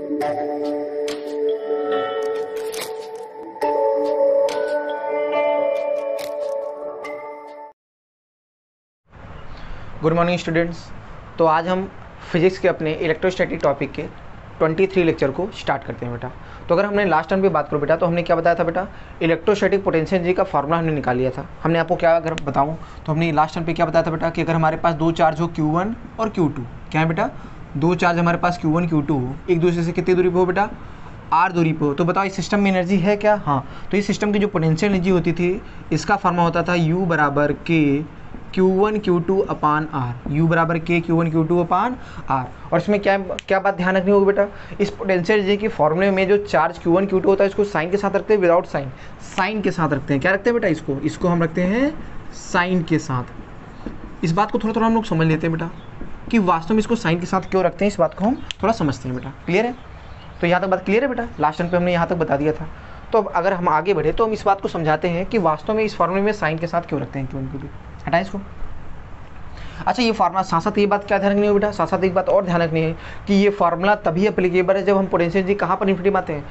Good morning students. तो आज हम फिजिक्स के अपने इलेक्ट्रोस्टैटिक टॉपिक के 23 लेक्चर को स्टार्ट करते हैं बेटा। तो अगर हमने लास्ट टाइम पे बात करो बेटा, तो हमने क्या बताया था बेटा, इलेक्ट्रोस्टैटिक पोटेंशियल एनर्जी का फार्मूला हमने निकाल लिया था। हमने आपको क्या अगर बताऊं तो हमने लास्ट टाइम पे क्या बताया था बेटा कि अगर हमारे पास दो चार्ज हो Q1 और Q2, क्या है बेटा, दो चार्ज हमारे पास Q1 Q2 हो, एक दूसरे से कितनी दूरी पे हो बेटा, R दूरी पे हो, तो बताओ इस सिस्टम में एनर्जी है क्या? हाँ, तो इस सिस्टम की जो पोटेंशियल एनर्जी होती थी इसका फार्मूला होता था U बराबर K Q1 Q2 अपान R, U बराबर K Q1 Q2 अपान R। और इसमें क्या बात ध्यान रखनी होगी बेटा, इस पोटेंशियल एनर्जी के फॉर्मूले में जो चार्ज Q1 Q2 होता है इसको साइन के साथ रखते हैं, विदाउट साइन के साथ रखते हैं। क्या रखते हैं बेटा, इसको हम रखते हैं साइन के साथ। इस बात को थोड़ा हम लोग समझ लेते हैं बेटा कि वास्तव में इसको साइन के साथ क्यों रखते हैं, इस बात को हम थोड़ा समझते हैं बेटा। क्लियर है? तो यहाँ तक बात क्लियर है बेटा, लास्ट टाइम पे हमने यहाँ तक बता दिया था। तो अब अगर हम आगे बढ़े तो हम इस बात को समझाते हैं कि वास्तव में इस फॉर्मूले में साइन के साथ क्यों रखते हैं Q1 Q2। हटाएं इसको। अच्छा, ये फार्मूला साथ साथ ये बात क्या ध्यान रखनी है बेटा, साथ साथ एक बात और ध्यान रखनी है कि ये फार्मूला तभी एप्लीकेबल है जब हम पोटेंशियल एनर्जी कहाँ पर इन्फिनिटी आते हैं।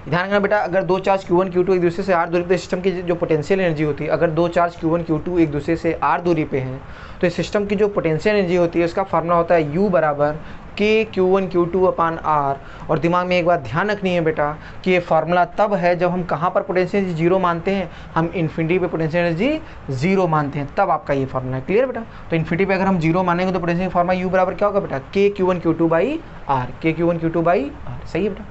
ध्यान रखना बेटा, अगर दो चार्ज Q1 Q2 एक दूसरे से R दूरी पे, सिस्टम की जो पोटेंशियल एनर्जी होती है, अगर दो चार्ज Q1 Q2 एक दूसरे से R दूरी पे हैं तो इस सिस्टम की जो पोटेंशियल एनर्जी होती है उसका फार्मूला होता है U बराबर K Q1 Q2 अपान R। और दिमाग में एक बात ध्यान रखनी है बेटा कि ये फार्मूला तब है जब हम कहाँ पर पोटेंशियल एनर्जी जीरो मानते हैं, हम इन्फिनिटी पे पोटेंशियल एनर्जी जीरो मानते हैं, तब आपका ये फार्मूला है। क्लियर बेटा? तो इन्फिनिटी पे अगर हम जीरो मानेंगे तो पोटेंशियल फार्मूला U बराबर क्या होगा बेटा, K Q1 Q2 by R, K Q1 Q2 by R। सही है बेटा?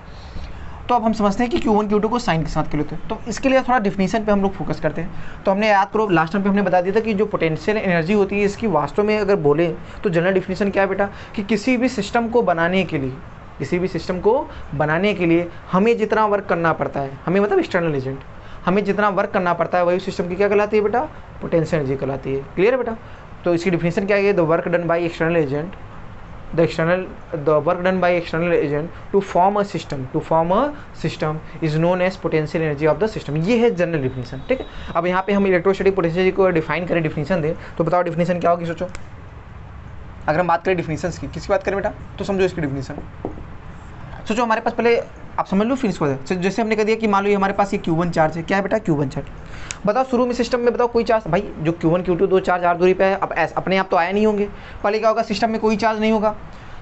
तो अब हम समझते हैं कि Q1 Q2 को साइन के साथ क्यों लेते हैं। तो इसके लिए थोड़ा डिफिनीशन पे हम लोग फोकस करते हैं। तो हमने याद करो लास्ट टाइम पे हमने बता दिया था कि जो पोटेंशियल एनर्जी होती है इसकी वास्तव में अगर बोले तो जनरल डिफिनीशन क्या है बेटा कि किसी भी सिस्टम को बनाने के लिए हमें जितना वर्क करना पड़ता है, हमें मतलब एक्सटर्नल एजेंट, हमें जितना वर्क करना पड़ता है वही सिस्टम की क्या कहलाती है बेटा, पोटेंशियल एनर्जी कहलाती है। क्लियर है बेटा? तो इसकी डिफिनीशन क्या है, the work done by external agent, the work done by external agent to form a system is known as potential energy of the system। ये है जनरल डिफिनीशन। ठीक है, अब यहाँ पे हम इलेक्ट्रोस्टैटिक पोटेंशियल को डिफाइन करें, डिफिनीशन दें, तो बताओ डिफिनीशन क्या होगी। सोचो, अगर हम बात करें डिफिनीशंस की, किसकी बात करें बेटा, तो समझो इसकी डिफिनीशन। सोचो हमारे पास, पहले आप समझ लो फिर इसको। जैसे हमने कह दिया कि मान लो हमारे पास ये Q1 चार्ज है, क्या है बेटा, Q1 चार्ज। बताओ शुरू में सिस्टम में बताओ कोई चार्ज, भाई जो Q1 Q2 दो चार्ज R दूरी पे है, अब अपने आप तो आया नहीं होंगे। पहले क्या होगा, सिस्टम में कोई चार्ज नहीं होगा।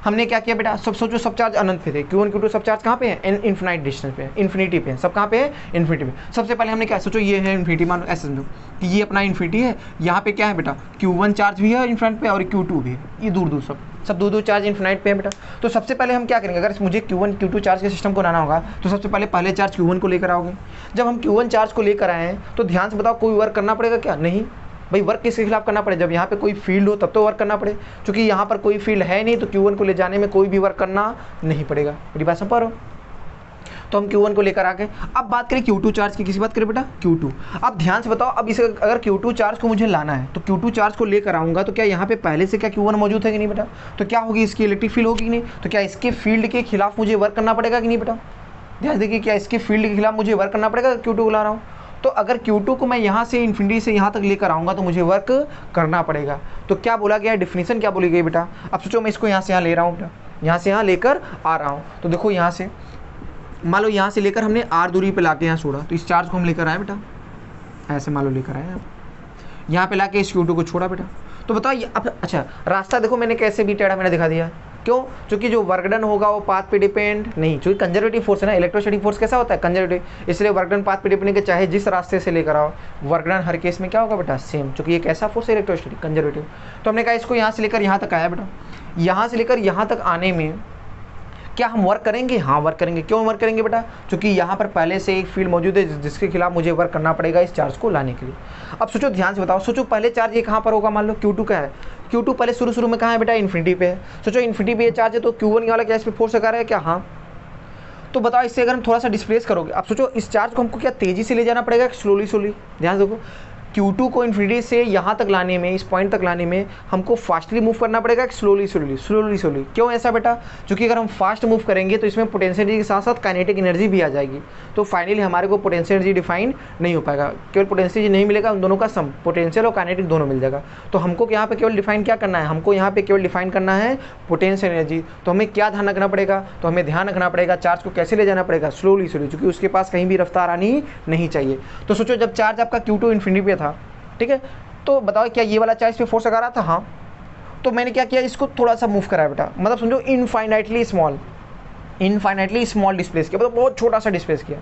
हमने क्या किया बेटा, सब सोचो सब चार्ज अनंत पे थे, Q1 Q2 सब चार्ज कहाँ पे है, इन्फिनाइट डिस्टेंस पे, इन्फिनिटी पे, सब कहाँ पे है, इन्फिनिटी पे। सबसे पहले हमने क्या सोचो, ये है इन्फिनिटी, मान लो ऐसे समझो कि ये अपना इन्फिनिटी है, यहाँ पे क्या है बेटा, Q1 चार्ज भी है इन्फिनिट पे और Q2 भी है, ये दूर सब दो चार्ज इन्फिनाइट पे है बेटा। तो सबसे पहले हम क्या करेंगे, अगर मुझे Q1 Q2 चार्ज के सिस्टम को लाना होगा तो सबसे पहले चार्ज Q1 को लेकर आओगे। जब हम Q1 चार्ज को लेकर आए हैं तो ध्यान से बताओ कोई वर्क करना पड़ेगा क्या, नहीं भाई, वर्क किसके खिलाफ करना पड़े, जब यहाँ पे कोई फील्ड हो तब तो वर्क करना पड़े। क्योंकि यहाँ पर कोई फील्ड है नहीं तो Q1 को ले जाने में कोई भी वर्क करना नहीं पड़ेगा। मेरी बात समझ पा रहे हो? तो हम Q1 को लेकर आ गए। अब बात करें Q2 चार्ज की, किसी बात करें बेटा, Q2। अब ध्यान से बताओ, अब इसे अगर Q2 चार्ज को मुझे लाना है तो Q2 चार्ज को लेकर आऊंगा तो क्या यहाँ पे पहले से क्या Q1 मौजूद है कि नहीं बेटा, तो क्या होगी, इसकी इलेक्ट्रिक फील्ड होगी कि नहीं, तो क्या इसके फील्ड के खिलाफ मुझे वर्क करना पड़ेगा कि नहीं बेटा। ध्यान देखिए, क्या इसके फील्ड के खिलाफ मुझे वर्क करना पड़ेगा, Q2 को ला रहा हूँ। तो अगर Q2 को मैं यहाँ से इन्फिनिटी से यहाँ तक लेकर आऊँगा तो मुझे वर्क करना पड़ेगा। तो क्या बोला गया, डिफिनीशन क्या बोली गई बेटा। अब सोचो मैं इसको यहाँ से यहाँ ले रहा हूँ बेटा, यहाँ से यहाँ लेकर आ रहा हूँ, तो देखो यहाँ से मान लो यहाँ से लेकर हमने R दूरी पे लाके यहाँ छोड़ा, तो इस चार्ज को हम लेकर आए बेटा, ऐसे मान लो लेकर आए यहाँ पे लाके इस Q2 को छोड़ा बेटा। तो बताओ ये अब, अच्छा रास्ता देखो मैंने कैसे भी टेढ़ा मैंने दिखा दिया, क्यों, क्योंकि जो वर्क डन होगा वो पाथ पे डिपेंड नहीं, क्योंकि कंजर्वेटिव फोर्स है ना, इलेक्ट्रोस्टैटिक फोर्स कैसा होता है, कंजर्वेटिव, इसलिए वर्क डन पाथ पे डिपेंड के चाहे जिस रास्ते से लेकर आओ वर्क डन हर केस में क्या होगा बेटा, सेम, क्योंकि ये कैसा फोर्स है, इलेक्ट्रोस्टैटिक, कंजर्वेटिव। तो हमने कहा इसको यहाँ से लेकर यहाँ तक आया बेटा, यहाँ से लेकर यहाँ तक आने में क्या हम वर्क करेंगे, हाँ वर्क करेंगे। क्यों वर्क करेंगे बेटा, क्योंकि यहाँ पर पहले से एक फील्ड मौजूद है जिसके खिलाफ मुझे वर्क करना पड़ेगा इस चार्ज को लाने के लिए। अब सोचो ध्यान से बताओ, सोचो पहले चार्ज ये कहाँ पर होगा, मान लो Q2 का है, Q2 पहले शुरू में कहाँ है बेटा, इन्फिनिटी पे है। सोचो इन्फिनिटी पे ये चार्ज है तो Q1 वाला क्या इस पर फोर्स लगा रहा है क्या, हाँ। तो बताओ इससे अगर हम थोड़ा सा डिस्प्लेस करोगे, अब सोचो इस चार्ज को हमको क्या तेजी से ले जाना पड़ेगा, स्लोली, ध्यान देखो Q2 को इन्फिनिटी से यहाँ तक लाने में, इस पॉइंट तक लाने में हमको फास्टली मूव करना पड़ेगा कि स्लोली स्लोली स्लोली स्लोली? क्यों ऐसा बेटा? क्योंकि अगर हम फास्ट मूव करेंगे तो इसमें पोटेंशियल एनर्जी के साथ साथ काइनेटिक एनर्जी भी आ जाएगी, तो फाइनली हमारे को पोटेंशियल एनर्जी डिफाइन नहीं हो पाएगा। केवल पोटेंशियल एनर्जी नहीं मिलेगा, उन दोनों का सम, पोटेंशियल और काइनेटिक दोनों मिल जाएगा। तो हमको यहाँ पे केवल डिफाइन क्या करना है? हमको यहाँ पे केवल डिफाइन करना है पोटेंशियल एनर्जी। तो हमें क्या ध्यान रखना पड़ेगा? तो हमें ध्यान रखना पड़ेगा चार्ज को कैसे ले जाना पड़ेगा? स्लोली स्लोली, क्योंकि उसके पास कहीं भी रफ्तार आनी नहीं चाहिए। तो सोचो जब चार्ज आपका Q2 इन्फिनिटी पे था, ठीक है, तो बताओ क्या ये वाला चार्ज पे फोर्स लगा रहा था? हाँ। तो मैंने क्या किया, इसको थोड़ा सा मूव कराया बेटा, मतलब समझो इनफाइनाइटली स्मॉल डिस्प्लेस किया, मतलब बहुत छोटा सा डिस्प्लेस किया।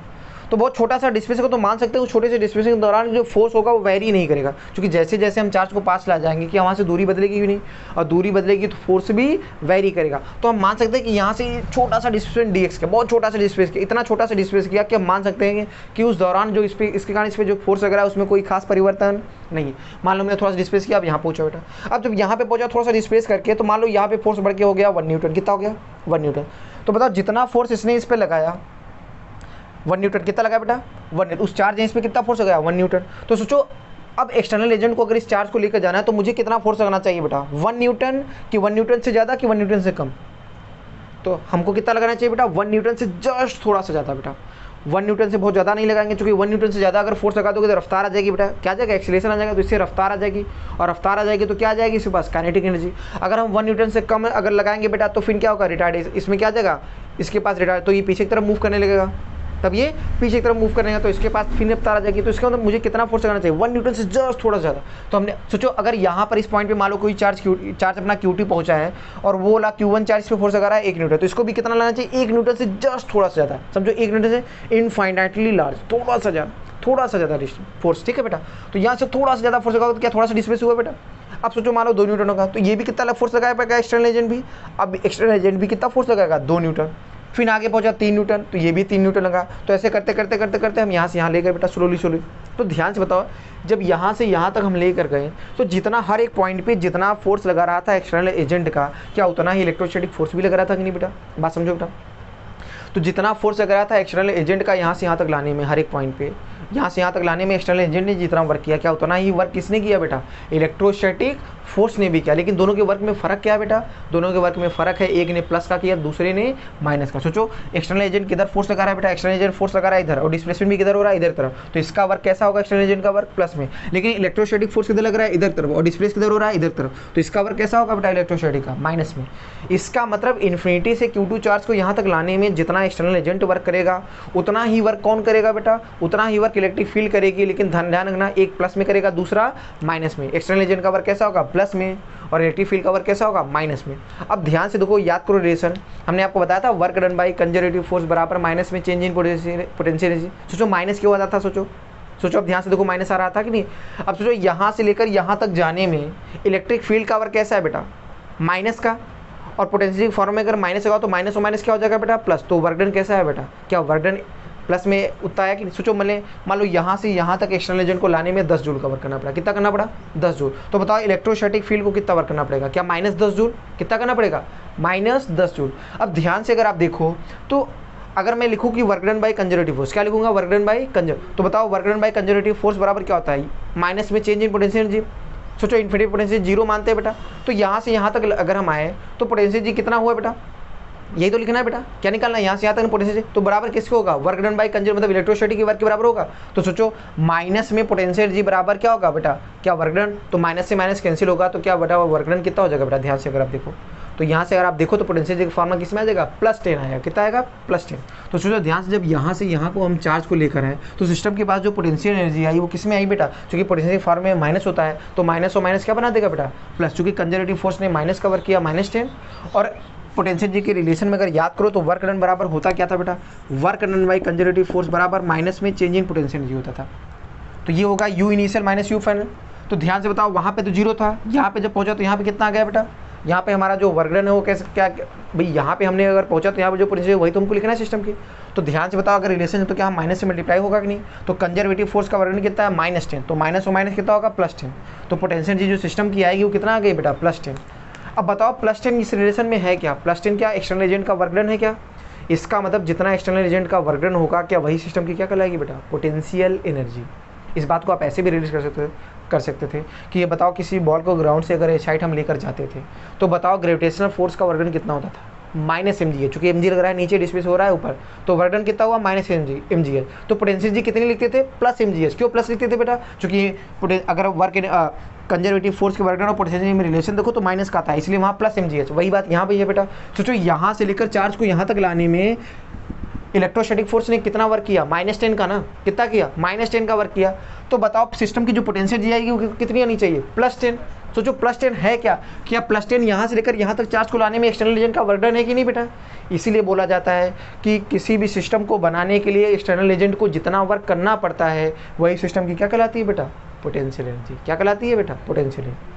तो बहुत छोटा सा डिस्प्लेस को तो मान सकते हो छोटे से डिस्प्लेस के दौरान जो फोर्स होगा वो वेरी नहीं करेगा, क्योंकि जैसे जैसे हम चार्ज को पास ला जाएंगे कि वहाँ से दूरी बदलेगी क्यों नहीं, और दूरी बदलेगी तो फोर्स भी वेरी करेगा। तो हम मान सकते हैं कि यहाँ से छोटा सा डिस्प्लेस dx किया, बहुत छोटा सा डिस्प्लेस किया, इतना छोटा सा डिस्प्लेस किया कि हम मान सकते हैं कि उस दौरान जो इसके कारण इस पर जो फोर्स लग रहा है उसमें कोई खास परिवर्तन नहीं। मान लो मैंने थोड़ा सा डिस्प्लेस किया, अब यहाँ पहुँचा बेटा। अब जब यहाँ पे पहुँचा थोड़ा सा डिस्प्लेस करके, तो मान लो यहाँ पे फोर्स बढ़ के हो गया 1 न्यूटन। कितना हो गया? 1 न्यूटन। तो बताओ जितना फोर्स इसने इस पर लगाया 1 न्यूटन, कितना लगा बेटा? 1 न्यूटन। उस चार्ज इस पे कितना फोर्स लगाया? 1 न्यूटन। तो सोचो अब एक्सटर्नल एजेंट को अगर इस चार्ज को लेकर जाना है तो मुझे कितना फोर्स लगाना चाहिए बेटा? 1 न्यूटन कि 1 न्यूटन से ज़्यादा कि 1 न्यूटन से कम? तो हमको कितना लगाना चाहिए बेटा? 1 न्यूटन से जस्ट थोड़ा सा ज़्यादा बेटा। 1 न्यूटन से बहुत ज़्यादा नहीं लगाएंगे, क्योंकि 1 न्यूटन से ज़्यादा अगर फोर्स लगा दोगे तो रफ्तार आ जाएगी बेटा। क्या आ जाएगा? एक्सीलरेशन आ जाएगा, तो इससे रफ्तार आ जाएगी, और रफ्तार आ जाएगी तो क्या आ जाएगी इसके पास? Kinetic energy. अगर हम 1 न्यूटन से कम अगर लगाएंगे बेटा तो फिर क्या होगा? रिटार्ड। इसमें क्या आ जाएगा? इसके पास रिटार्ड, तो ये पीछे की तरफ मूव करने लगेगा, तब ये पीछे की तरफ मूव करेगा तो इसके पास फिर रफ्तार आ जाएगी। तो इसका मतलब मुझे कितना फोर्स लगाना चाहिए? 1 न्यूटन से जस्ट थोड़ा ज़्यादा। तो हमने सोचो अगर यहाँ पर इस पॉइंट पे मान लो कोई चार्ज अपना Q2 पहुँचा है और वो वाला Q1 चार्ज पे फोर्स लगा रहा है 1 न्यूटन, तो इसको भी कितना लगाना चाहिए? 1 न्यूटन से जस्ट थोड़ा सा ज़्यादा। समझो 1 न्यूटन से इनफाइनाइटली लार्ज, थोड़ा सा ज़्यादा फोर्स, ठीक है बेटा। तो यहाँ से थोड़ा सा ज़्यादा फोर्स लगा तो क्या थोड़ा सा डिस्प्लेस हुआ बेटा? अब सोचो मान लो 2 न्यूटन होगा, तो ये भी कितना फोर्स लगाया पाएगा एक्सटर्नल एजेंट भी? अब एक्सटर्नल एजेंट भी कितना फोर्स लगाएगा? 2 न्यूटन। फिर आगे पहुंचा 3 न्यूटन, तो ये भी 3 न्यूटन लगा। तो ऐसे करते करते करते करते हम यहाँ से यहाँ ले गए बेटा, स्लोली स्लोली। तो ध्यान से बताओ, जब यहाँ से यहाँ तक हम ले कर गए तो जितना हर एक पॉइंट पे जितना फोर्स लगा रहा था एक्सटर्नल एजेंट का, क्या उतना ही इलेक्ट्रोस्टैटिक फोर्स भी लग रहा था कि नहीं बेटा? बात समझो बेटा। तो जितना फोर्स लग रहा था एक्सटर्नल एजेंट का यहाँ से यहाँ तक लाने में, हर एक पॉइंट पे यहाँ से यहाँ तक लाने में एक्सटर्नल एजेंट ने जितना वर्क किया, क्या उतना ही वर्क किसने किया बेटा? इलेक्ट्रोस्टैटिक फोर्स ने भी किया। लेकिन दोनों के वर्क में फ़र्क क्या है बेटा? दोनों के वर्क में फ़र्क है, एक ने प्लस का किया, दूसरे ने माइनस का। सोचो एक्सटर्नल एजेंट किधर फोर्स लगा रहा है बेटा? एक्सटर्नल एजेंट फोर्स लगा रहा है इधर, और डिस्प्लेसमेंट भी किधर हो रहा है? इधर तरफ। तो इसका वर्क कैसा होगा? एक्सटर्नल एजेंट का वर्क प्लस में। लेकिन इलेक्ट्रोस्टैटिक फोर्स किधर लग रहा है? इधर तरफ, और डिस्प्लेस किधर हो रहा है? इधर तरफ। तो इसका वर्क कैसा होगा बेटा? इलेक्ट्रोस्टैटिक का माइनस में। इसका मतलब इन्फिनिटी से Q2 चार्ज को यहाँ तक लाने में जितना एक्सटर्नल एजेंट वर्क करेगा उतना ही वर्क कौन करेगा बेटा? उतना ही वर्क इलेक्ट्रिक फील्ड करेगी। लेकिन ध्यान रखना, एक प्लस में करेगा, दूसरा माइनस में। एक्सटर्नल एजेंट का वर्क कैसा होगा? प्लस में, और इलेक्ट्रिक फील्ड का वर्क कैसा होगा? माइनस में। अब ध्यान से देखो, याद करो रिलेशन, हमने आपको बताया था work done by conservative force बराबर माइनस में चेंज इन पोटेंशियल एनर्जी। सोचो माइनस क्यों आता था? सोचो अब ध्यान से देखो, माइनस आ रहा था कि नहीं? अब सोचो यहाँ से लेकर यहाँ तक जाने में इलेक्ट्रिक फील्ड का वर्क कैसा है बेटा? माइनस का। और पोटेंशियल फॉर्म में अगर माइनस लगा तो माइनस और माइनस क्या हो जाएगा बेटा? प्लस। तो वर्क डन कैसा है बेटा? क्या वर्क डन प्लस में उतना है कि नहीं? सोचो मान लो यहाँ से यहाँ तक एक्सटर्नल एजेंट को लाने में 10 जूल का वर्क करना पड़ा। कितना करना पड़ा? 10 जूल। तो बताओ इलेक्ट्रोस्टैटिक फील्ड को कितना वर्क करना पड़ेगा? क्या माइनस 10 जूल? कितना करना पड़ेगा? Minus 10 joule. अब ध्यान से अगर आप देखो तो अगर मैं लिखूँ कि work done by conservative force, क्या लिखूंगा? वर्क डन बाई तो बताओ work done by conservative force बराबर क्या होता है? माइनस में चेंज इन पोटेंशियल एनर्जी। सोचो इन्फिनिटी पोटेंशियल 0 मानते हैं बेटा, तो यहाँ से यहाँ तक अगर हम आए तो पोटेंशियल जी कितना हुआ बेटा? यही तो लिखना है बेटा। क्या निकालना है? यहाँ से यहाँ तक पोटेंशियल, तो बराबर किसके होगा? वर्क डन बाई कंजर्वेटिव मतलब इलेक्ट्रोस्टैटिक के वर्क के बराबर होगा। तो सोचो माइनस में पोटेंशियल जी बराबर क्या होगा बेटा? क्या वर्क डन, तो माइनस से माइनस कैंसिल होगा, तो क्या बेटा वर्क डन कितना हो जाएगा बेटा? ध्यान से अगर आप देखो तो यहाँ से अगर आप देखो तो पोटेंशियल जी का फॉर्मूला किस में आ जाएगा? +10 आएगा। कितना आएगा? +10। तो सोचो ध्यान से, जब यहाँ से यहाँ को हम चार्ज को लेकर आए तो सिस्टम के पास जो पोटेंशियल एनर्जी आई वो किस में आई बेटा? क्योंकि पोटेंशियल फॉर्म में माइनस होता है, तो माइनस और माइनस क्या बना देगा बेटा? प्लस। चूँकि कंजर्वेटिव फोर्स ने माइनस का वर्क किया, -10। और पोटेंशियल जी के रिलेशन में अगर याद करो तो वर्क डन बराबर होता क्या था बेटा? Work done by conservative force बराबर माइनस में चेंज इन पोटेंशियल एनर्जी होता था। तो ये होगा U initial minus U final. तो ध्यान से बताओ, वहाँ पे तो 0 था, यहाँ पे जब पहुँचा तो यहाँ पे कितना आ गया बेटा? यहाँ पे हमारा जो वर्क डन है वो कैसे क्या भाई, यहाँ पे हमने अगर पहुँचा तो यहाँ पे जो पोटेंशियल वही तो हमको लिखना है सिस्टम की। तो ध्यान से बताओ, अगर रिलेशन है तो क्या हम माइनस से मल्टीप्लाई होगा कि नहीं? तो कंजर्वेटिव फोर्स का वर्क डन कितना है? -10। तो माइनस और माइनस कितना होगा? +10। तो पोटेंशियल एनर्जी जो सिस्टम की आएगी वो कितना आ गई बेटा? +10। अब बताओ +10 इस रिलेशन में है क्या? +10 क्या एक्सटर्नल एजेंट का वर्क डन है क्या? इसका मतलब जितना एक्सटर्नल एजेंट का वर्क डन होगा क्या वही सिस्टम की क्या कहलाएगी बेटा? Potential energy. इस बात को आप ऐसे भी रिलीज कर सकते थे कि ये बताओ किसी बॉल को ग्राउंड से अगर एच हाइट हम लेकर जाते थे तो बताओ ग्रेविटेशनल फोर्स का वर्क डन कितना होता था, माइनस एम जी है। चूंकि एम जी लग रहा है नीचे, डिस्प्लेस हो रहा है ऊपर, तो वर्क डन कितना हुआ, माइनस एम जी है। तो पोटेंशियल जी कितनी लिखते थे, प्लस एम जी एस। क्यों प्लस लिखते थे बेटा, चूंकि अगर वर्क कंजर्वेटिव फोर्स के वर्क डन और पोटेंशियल में रिलेशन देखो तो माइनस का आता है, इसलिए वहाँ प्लस एम जी एच। वही बात यहाँ पे है बेटा। सोचो यहाँ से लेकर चार्ज को यहाँ तक लाने में इलेक्ट्रोस्टैटिक फोर्स ने कितना वर्क किया, -10 का ना, कितना किया, -10 का वर्क किया। तो बताओ सिस्टम की जो पोटेंशियल जी आएगी वो कितनी आनी चाहिए, +10। सोचो +10 है क्या +10 यहाँ से लेकर यहाँ तक चार्ज को लाने में एक्सटर्नल एजेंट का वर्क डन है कि नहीं बेटा। इसीलिए बोला जाता है कि किसी भी सिस्टम को बनाने के लिए एक्सटर्नल एजेंट को जितना वर्क करना पड़ता है वही सिस्टम की क्या कहलाती है बेटा, पोटेंशियल एनर्जी। क्या कहलाती है बेटा, पोटेंशियल एनर्जी।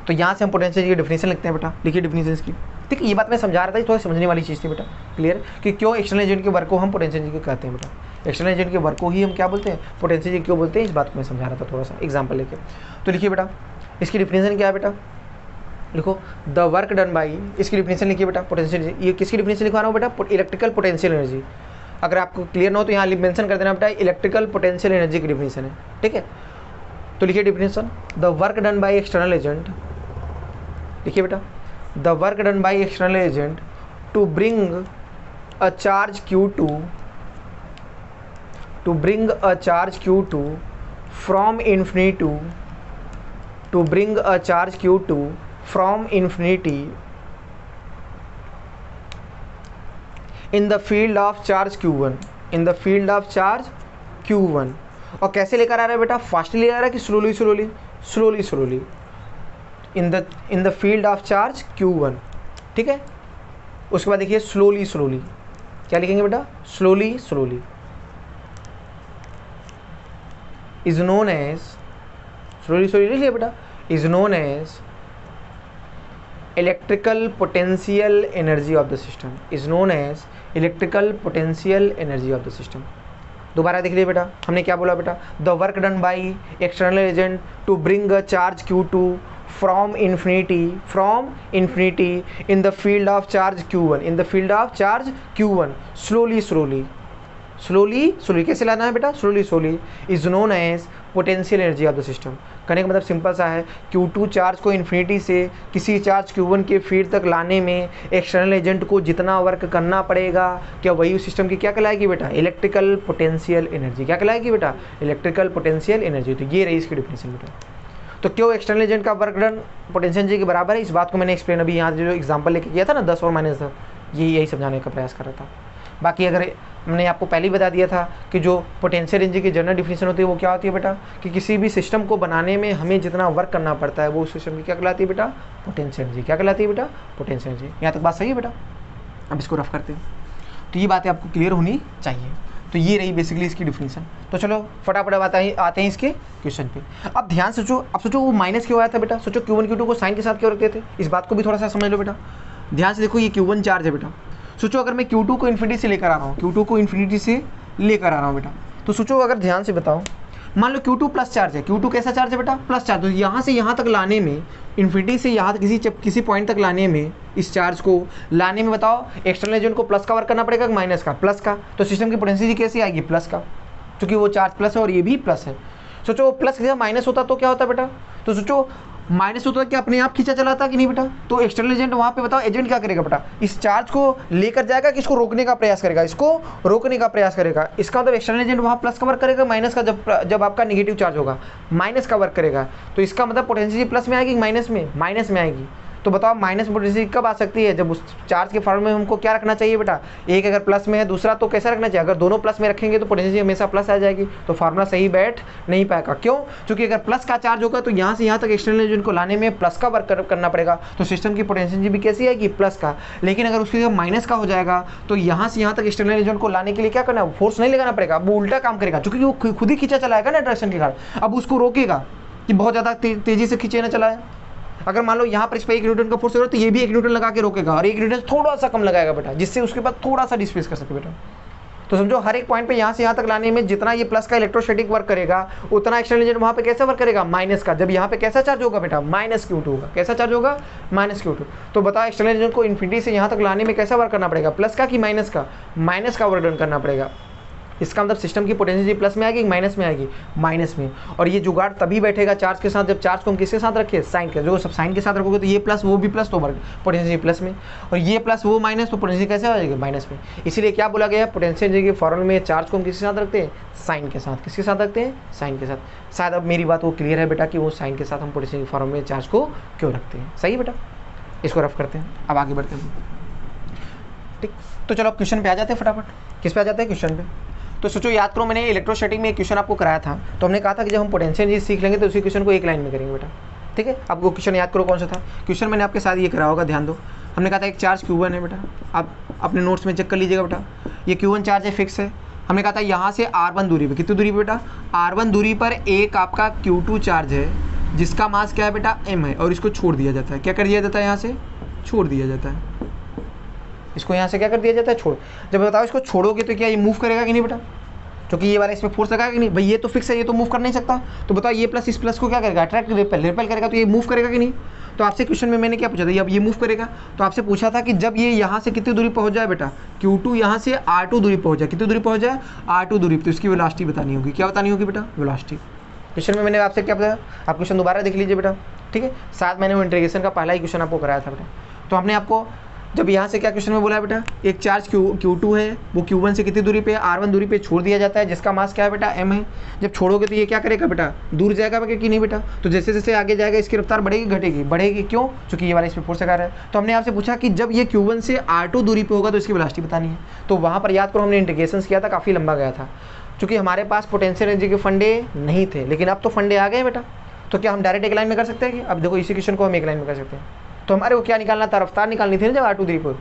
तो यहाँ से हम पोटेंशियल की डेफिनेशन लिखते हैं बेटा, लिखिए डेफिनेशन इसकी। ठीक है, ये बात मैं समझा रहा था, थोड़ा समझने वाली चीज़ थी बेटा, क्लियर, कि क्यों एक्सटर्नल एजेंट के वर्क को हम पोटेंशियल एनर्जी कहते हैं बेटा। एक्सटर्नल एजेंट के वर्क को ही हम क्या बोलते हैं, पोटेंशियल एनर्जी क्यों बोलते हैं, इस बात को मैं समझा रहा था थोड़ा सा एग्जाम्पल लेके। तो लिखिए बेटा इसकी डेफिनेशन क्या है बेटा, लिखो द वर्क डन बाई, इसकी डेफिनेशन लिखिए बेटा पोटेंशियल एनर्जी। ये किसकी डेफिनेशन लिखवा रहा हूँ बेटा, इलेक्ट्रिकल पोटेंशियल एनर्जी। अगर आपको क्लियर ना हो तो यहाँ मेंशन कर देना बेटा, इलेक्ट्रिकल पोटेंशियल एनर्जी की डेफिनेशन है। ठीक है, तो लिखिए definition, the work done by external agent, लिखिए बेटा, the work done by external agent to bring a charge Q2 from infinity to bring a charge Q2 from infinity in the field of charge Q1, in the field of charge Q1। और कैसे लेकर आ रहा है बेटा, fastly ले आ रहा है कि slowly slowly, slowly slowly, in the field of charge Q1। ठीक है, उसके बाद देखिए स्लोली स्लोली, क्या लिखेंगे बेटा, slowly slowly is known as, slowly slowly लिखिए बेटा, is known as electrical potential energy of the system, is known as electrical potential energy of the system. दोबारा देख लीजिए बेटा, हमने क्या बोला बेटा, the work done by external agent to bring a charge Q2 from infinity in the field of charge Q1, in the field of charge Q1, slowly slowly, slowly slowly कैसे लाना है बेटा, slowly slowly is known as potential energy of the system. कहने का मतलब simple सा है, Q2 charge को इन्फिनिटी से किसी चार्ज Q1 के फील्ड तक लाने में एक्सटर्नल एजेंट को जितना वर्क करना पड़ेगा, क्या वही उस सिस्टम की क्या कहलाएगी बेटा, इलेक्ट्रिकल पोटेंशियल एनर्जी। क्या कहलाएगी बेटा, इलेक्ट्रिकल पोटेंशियल एनर्जी। तो ये रही इसकी डिफिनेशन बेटा। तो क्यों एक्सटर्नल एजेंट का वर्क डन पोटेंशियल एनर्जी के बराबर है, इस बात को मैंने एक्सप्लेन अभी यहाँ जो एग्जांपल लेके किया था ना, 10 और -10, यही समझाने का प्रयास कर रहा था। बाकी अगर हमने आपको पहले ही बता दिया था कि जो पोटेंशियल एनर्जी की जनरल डिफिनेशन होती है वो क्या होती है बेटा, कि किसी भी सिस्टम को बनाने में हमें जितना वर्क करना पड़ता है वो उस सिस्टम की क्या कहलाती है बेटा, पोटेंशियल एनर्जी। क्या कहलाती है बेटा, पोटेंशियल एनर्जी। यहाँ तक बात सही है बेटा, अब इसको रफ करते हैं। तो ये बातें आपको क्लियर होनी चाहिए। तो ये रही बेसिकली इसकी डिफिनेशन। तो चलो फटाफट अब आते हैं इसके क्वेश्चन पे। अब ध्यान से सोचो, अब सोचो वो माइनस क्यों आया था बेटा, सोचो Q1 Q2 को साइन के साथ क्यों रखते थे, इस बात को भी थोड़ा सा समझ लो बेटा। ध्यान से देखो, ये Q1 चार्ज है बेटा। सोचो अगर मैं Q2 को इन्फिनिटी से लेकर आ रहा हूँ, Q2 को इन्फिनिटी से लेकर आ रहा हूँ बेटा, तो सोचो अगर ध्यान से बताओ, मान लो Q2 प्लस चार्ज है, Q2 कैसा चार्ज है बेटा, प्लस चार्ज। तो यहाँ से यहाँ तक लाने में, इन्फिनिटी से यहाँ किसी पॉइंट तक लाने में, इस चार्ज को लाने में बताओ एक्सटर्नल एजेंट को प्लस का वर्क करना पड़ेगा, माइनस का, प्लस का। तो सिस्टम की पोटेंशियल कैसे आएगी, प्लस का, क्योंकि वो चार्ज प्लस है और ये भी प्लस है। सोचो प्लस के माइनस होता तो क्या होता बेटा, तो सोचो माइनस होता क्या अपने आप खींचा चलाता कि नहीं बेटा। तो एक्सटर्नल एजेंट वहाँ पे बताओ, एजेंट क्या करेगा बेटा, इस चार्ज को लेकर जाएगा कि इसको रोकने का प्रयास करेगा, इसको रोकने का प्रयास करेगा। इसका मतलब एक्सटर्नल एजेंट वहाँ प्लस का वर्क करेगा, माइनस का जब आपका नेगेटिव चार्ज होगा माइनस का वर्क करेगा। तो इसका मतलब पोटेंशियल प्लस में आएगी, माइनस में आएगी। तो बताओ माइनस पोटेंशियल कब आ सकती है, जब उस चार्ज के फॉर्म में हमको क्या रखना चाहिए बेटा, एक अगर प्लस में है दूसरा तो कैसा रखना चाहिए, अगर दोनों प्लस में रखेंगे तो पोटेंशियल हमेशा प्लस आ जाएगी। तो फार्मूला सही बैठ नहीं पाएगा, क्यों, क्योंकि अगर प्लस का चार्ज होगा तो यहाँ से यहाँ तक एक्सटर्नल एजेंट को लाने में प्लस का वर्क करना पड़ेगा। तो सिस्टम की पोटेंशियल भी कैसी आएगी, प्लस का। लेकिन अगर उसकी जगह माइनस का हो जाएगा तो यहाँ से यहाँ तक एक्सटर्नल एजेंट को लाने के लिए क्या करना है, फोर्स नहीं लगाना पड़ेगा, वो उल्टा काम करेगा, क्योंकि वो खुद ही खींचा चलाएगा ना डायरेक्शन के कारण। अब उसको रोकेगा कि बहुत ज़्यादा तेजी से खींचे ना चलाए। अगर मान लो यहाँ पर इस पर 1 न्यूटन का फोर्स होगा तो ये भी 1 न्यूटन लगा के रोकेगा, और 1 न्यूटन थोड़ा सा कम लगाएगा बेटा, जिससे उसके बाद थोड़ा सा डिस्प्लेस कर सके बेटा। तो समझो हर एक पॉइंट पे यहाँ से यहाँ तक लाने में जितना ये प्लस का इलेक्ट्रोस्टैटिक वर्क करेगा उतना एक्सटर्नल एजेंट वहाँ पे कैसा वर्क करेगा, माइनस का। जब यहाँ पे कैसा चार्ज होगा बेटा, -Q2 होगा। कैसा चार्ज होगा, -Q2। तो बताओ एक्सटर्नल एजेंट को इन्फिनिटी से यहाँ तक लाने में कैसा वर्क करना पड़ेगा, प्लस का कि माइनस का, माइनस का वर्क डन करना पड़ेगा। इसका मतलब सिस्टम की पोटेंशियल प्लस में आएगी माइनस में आएगी, माइनस में। और ये जुगाड़ तभी बैठेगा चार्ज के साथ जब चार्ज को हम किसके साथ रखें, साइन के। जो सब साइन के साथ रखोगे तो ये प्लस वो भी प्लस, तो पोटेंशियल प्लस में, और ये प्लस वो माइनस, तो पोटेंशियल कैसे आ जाएगी, माइनस में। इसीलिए क्या बोला गया है, पोटेंशियल के फॉर्मूले में चार्ज को हम किसके साथ रखते हैं, साइन के साथ। किसके साथ रखते हैं, साइन के साथ। शायद अब मेरी बात वो क्लियर है बेटा कि वो साइन के साथ हम पोटेंशियल के फॉर्मूले में चार्ज को क्यों रखते हैं। सही है बेटा, इसको रफ करते हैं, अब आगे बढ़ते हैं। ठीक, तो चलो अब क्वेश्चन पे आ जाते हैं फटाफट। किस पे आ जाते हैं, क्वेश्चन पे। तो सोचो, याद करो, मैंने इलेक्ट्रोस्टैटिक में एक क्वेश्चन आपको कराया था, तो हमने कहा था कि जब हम पोटेंशियल एनर्जी सीख लेंगे तो उसी क्वेश्चन को एक लाइन में करेंगे बेटा। ठीक है, आपको क्वेश्चन याद करो कौन सा था। क्वेश्चन मैंने आपके साथ ये करा होगा, ध्यान दो। हमने कहा था एक चार्ज Q1 है बेटा, आप अपने नोट्स में चेक कर लीजिएगा बेटा। ये Q1 चार्ज है, फिक्स है। हमने कहा था यहाँ से R1 दूरी पर, कितनी दूरी पर बेटा, R1 दूरी पर एक आपका Q2 चार्ज है जिसका मास क्या है बेटा, m है, और इसको छोड़ दिया जाता है। क्या कर दिया जाता है, यहाँ से छोड़ दिया जाता है, इसको यहाँ से क्या कर दिया जाता है, छोड़। जब बताओ इसको छोड़ोगे तो क्या ये मूव करेगा कि नहीं बेटा, क्योंकि ये वाला इस पर फोर्स लगाएगा कि नहीं भाई, ये तो फिक्स है, ये तो मूव कर नहीं सकता। तो बताओ ये प्लस इस प्लस को क्या करेगा, अट्रैक्ट रिपेल करेगा, तो ये मूव करेगा कि नहीं। तो आपसे क्वेश्चन में मैंने क्या पूछा था, अब ये मूव करेगा, तो आपसे पूछा था कि जब ये यहाँ से कितनी दूरी पहुँच जाए बेटा, Q2 यहाँ से R2 दूरी पहुँच जाए, कितनी दूरी पहुँच जाए, R2 दूरी, तो इसकी वेलोसिटी बतानी होगी। क्या बतानी होगी बेटा, वेलोसिटी। क्वेश्चन में मैंने आपसे क्या बताया, आप क्वेश्चन दोबारा देख लीजिए बेटा। ठीक है, साथ मैंने वो इंटीग्रेशन का पहला ही क्वेश्चन आपको कराया था बेटा। तो हमने आपको जब यहाँ से क्या क्वेश्चन में बोला है बेटा, एक चार्ज Q2 है, वो Q1 से कितनी दूरी पे, R1 दूरी पे छोड़ दिया जाता है, जिसका मास क्या है बेटा, m है। जब छोड़ोगे तो ये क्या करेगा बेटा, दूर जाएगा कि नहीं बेटा। तो जैसे जैसे आगे जाएगा इसकी रफ्तार बढ़ेगी घटेगी, बढ़ेगी, क्यों, क्योंकि ये वाला इस पर फोर्स लगा रहा है। तो हमने आपसे पूछा कि जब ये Q1 से R2 दूरी पे होगा तो इसकी वेलोसिटी बतानी है। तो वहाँ पर याद करो हमने इंटीग्रेशन किया था, काफ़ी लंबा गया था, क्योंकि हमारे पास पोटेंशियल एनर्जी के फंडे नहीं थे, लेकिन अब तो फंडे आ गए बेटा। तो क्या हम डायरेक्ट एक लाइन में कर सकते हैं कि, अब देखो इसी क्वेश्चन को हम एक लाइन में कर सकते हैं। तो हमारे को क्या निकालना था, रफ्तार निकालनी थी ना जब R2 दूरी पर।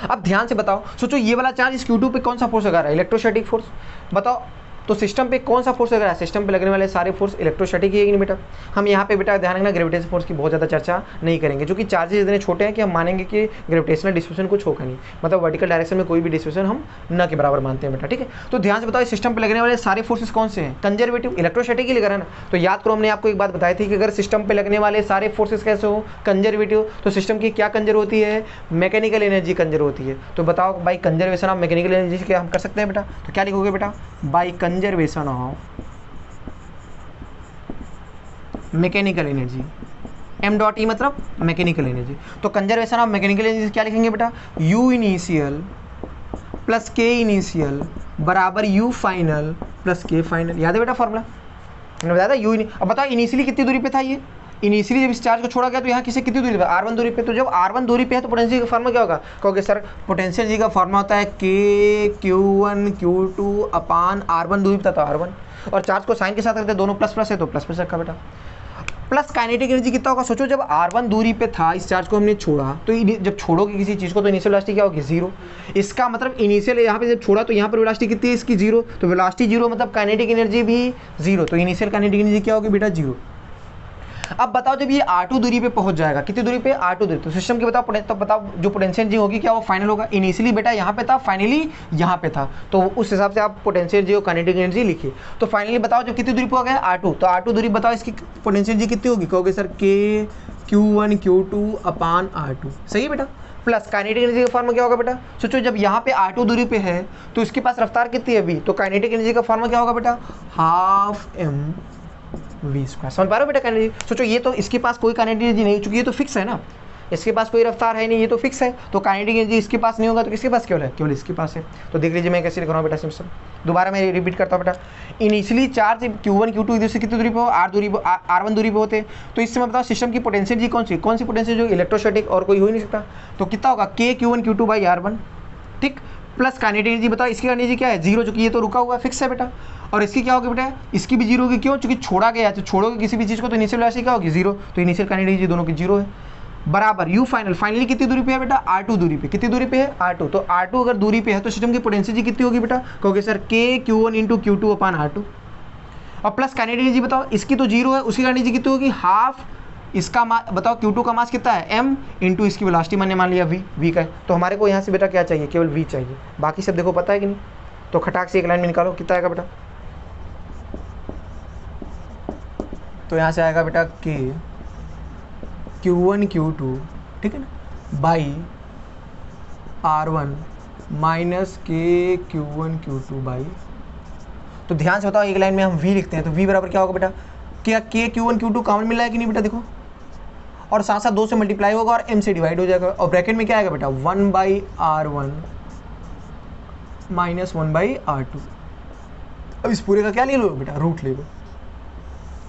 अब ध्यान से बताओ, सोचो ये वाला चार्ज इस Q2 पे कौन सा फोर्स लगा रहा है, इलेक्ट्रोस्टैटिक फोर्स। बताओ तो सिस्टम पे कौन सा फोर्स लग रहा है, सिस्टम पे लगने वाले सारे फोर्स इलेक्ट्रोस्टैटिक ही है कि नहीं बेटा। हम यहाँ पे बेटा ध्यान रखना, ग्रेविटेशन फोर्स की बहुत ज़्यादा चर्चा नहीं करेंगे, क्योंकि चार्जेस इतने छोटे हैं कि हम मानेंगे कि ग्रेविटेशनल डिस्ट्रीब्यूशन कुछ होगा नहीं, मतलब वर्टिकल डायरेक्शन में कोई भी डिस्ट्रीब्यूशन हम न के बराबर मानते हैं बेटा। ठीक है, तो ध्यान से बताओ सिस्टम पे लगने वाले सारे फोर्सेस कौन से हैं, कंजर्वेटिव, इलेक्ट्रोस्टैटिक ही लग रहा है ना। तो याद करो हमने आपको एक बात बताई थी कि अगर सिस्टम पे लगने वाले सारे फोर्सेस कैसे हो, कंजर्वेटिव, तो सिस्टम की क्या कंजर्व होती है, मैकेनिकल एनर्जी कंजर्व होती है। तो बताओ by conservation of mechanical energy क्या हम कर सकते हैं बेटा, तो क्या लिखोगे बेटा, by conservation of mechanical energy, m.e मतलब मैकेनिकल एनर्जी। तो कंजर्वेशन ऑफ मैकेनिकल एनर्जी क्या लिखेंगे बेटा, U initial plus K initial बराबर U final plus K final. याद है बेटा फॉर्मूला, मैंने बताया था U। अब बताओ इनिशियली कितनी दूरी पे था ये, इनिशियली जब इस चार्ज को छोड़ा गया तो यहाँ किसी कितनी दूरी पे, R1 दूरी पे। तो जब R1 दूरी पे है तो पोटेंशियल का फार्मूला क्या होगा, कहोगे सर पोटेंशियल जी का फार्मूला होता है K Q1 अपान R1 दूरी पे था, तो R1, और चार्ज को साइन के साथ रखते हैं, दोनों प्लस प्लस है तो प्लस प्लस रखा बेटा। प्लस काइनेटिक एनर्जी कितना होगा, सोचो जब R1 दूरी पे था, इस चार्ज को हमने छोड़ा, तो जब छोड़ोगे किसी चीज़ को तो इनिशियल वेलोसिटी क्या होगी, 0। इसका मतलब इनिशियल यहाँ पे जब छोड़ा तो यहाँ पर वेलोसिटी कितनी है इसकी, 0। तो वेलोसिटी 0 मतलब काइनेटिक एनर्जी भी 0, तो इनिशियल काइनेटिक एनर्जी क्या होगी बेटा, 0। अब बताओ जब ये R2 दूरी पे पहुंच जाएगा, कितनी दूरी पे, R2 दूरी, तो सिस्टम की बताओ, तो बताओ जो पोटेंशियल एनर्जी होगी क्या वो फाइनल होगा, इनिशियली बेटा यहाँ पे था, फाइनली यहाँ पे था, तो उस हिसाब से आप पोटेंशियल एनर्जी और काइनेटिक एनर्जी लिखिए। तो फाइनली बताओ जब कितनी दूरी पे हो गया R2, तो R2 दूरी बताओ इसकी पोटेंशियल एनर्जी कितनी होगी, कहोगे सर K Q1 Q2 अपान R2। सही है बेटा, प्लस काइनेटिक एनर्जी का फार्मूला क्या होगा बेटा, सोचो जब यहाँ पे R2 दूरी पे है तो इसके पास रफ्तार कितनी है v, तो काइनेटिक एनर्जी का फार्मूला क्या होगा बेटा, हाफ m v स्क्वायर। समझ पा रहे हो बेटा काइनेटिक। सोचो ये तो इसके पास कोई काइनेटिक एनर्जी नहीं, चूंकि ये तो फिक्स है ना, इसके पास कोई रफ्तार है नहीं, ये तो फिक्स है, तो काइनेटिक एनर्जी इसके पास नहीं होगा तो किसके पास केवल है, केवल इसके पास है। तो देख लीजिए मैं कैसे लिख रहा हूँ बेटा सिंपल, दोबारा मैं रिपीट करता हूँ बेटा। इनिशियली चार्ज Q1 Q2 इधर से कितनी दूरी पे हो, R1 दूरी पे होते, तो इस समय बताओ सिस्टम की पोटेंशियल जी कौन सी पोटेंशियल, जो इलेक्ट्रोस्टैटिक और कोई हो ही नहीं सकता, तो कितना होगा K Q1 Q2 by R1। ठीक, प्लस काइनेटिक एनर्जी बताओ, इसकी एनर्जी क्या है, 0, चूंकि ये तो रुका हुआ है, फिक्स है बेटा। और इसकी क्या होगी बेटा, इसकी भी 0 होगी, क्यों, चूंकि छोड़ा गया है, तो छोड़ोगे किसी भी चीज़ को तो इनिशियल वेलोसिटी क्या होगी, 0, तो इनिशियल काइनेटिक एनर्जी दोनों की 0 है, बराबर U फाइनल, फाइनली कितनी दूरी पे है बेटा, R2 दूरी पे, कितनी दूरी पे है R2, तो R2 अगर दूरी पे है तो सिस्टम की पोटेंशियल जी कितनी होगी बेटा, कहोगे sir K Q1 into Q2 अपान R2। और प्लस काइनेटिक एनर्जी बताओ, इसकी तो 0 है, उसकी एनर्जी कितनी होगी, हाफ, इसका बताओ Q2 का मास कितना है m इंटू इसकी वेलोसिटी मैंने मान लिया v का है, तो हमारे को यहाँ से बेटा क्या चाहिए, केवल v चाहिए, बाकी सब देखो पता है कि नहीं। तो खटाक से एक लाइन में निकालो, कितना आएगा बेटा, तो यहाँ से आएगा बेटा K Q1 Q2, ठीक है ना, बाई R1 माइनस के Q1 Q2 बाई, तो ध्यान से बताओ एक लाइन में हम V लिखते हैं तो V बराबर क्या होगा बेटा, क्या के Q1 Q2 कॉमन मिल रहा है कि नहीं बेटा, देखो, और साथ साथ 2 से मल्टीप्लाई होगा और m से डिवाइड हो जाएगा, और ब्रैकेट में क्या आएगा बेटा 1/R1 माइनस 1/R2। अब इस पूरे का क्या ले लो बेटा, रूट ले लो,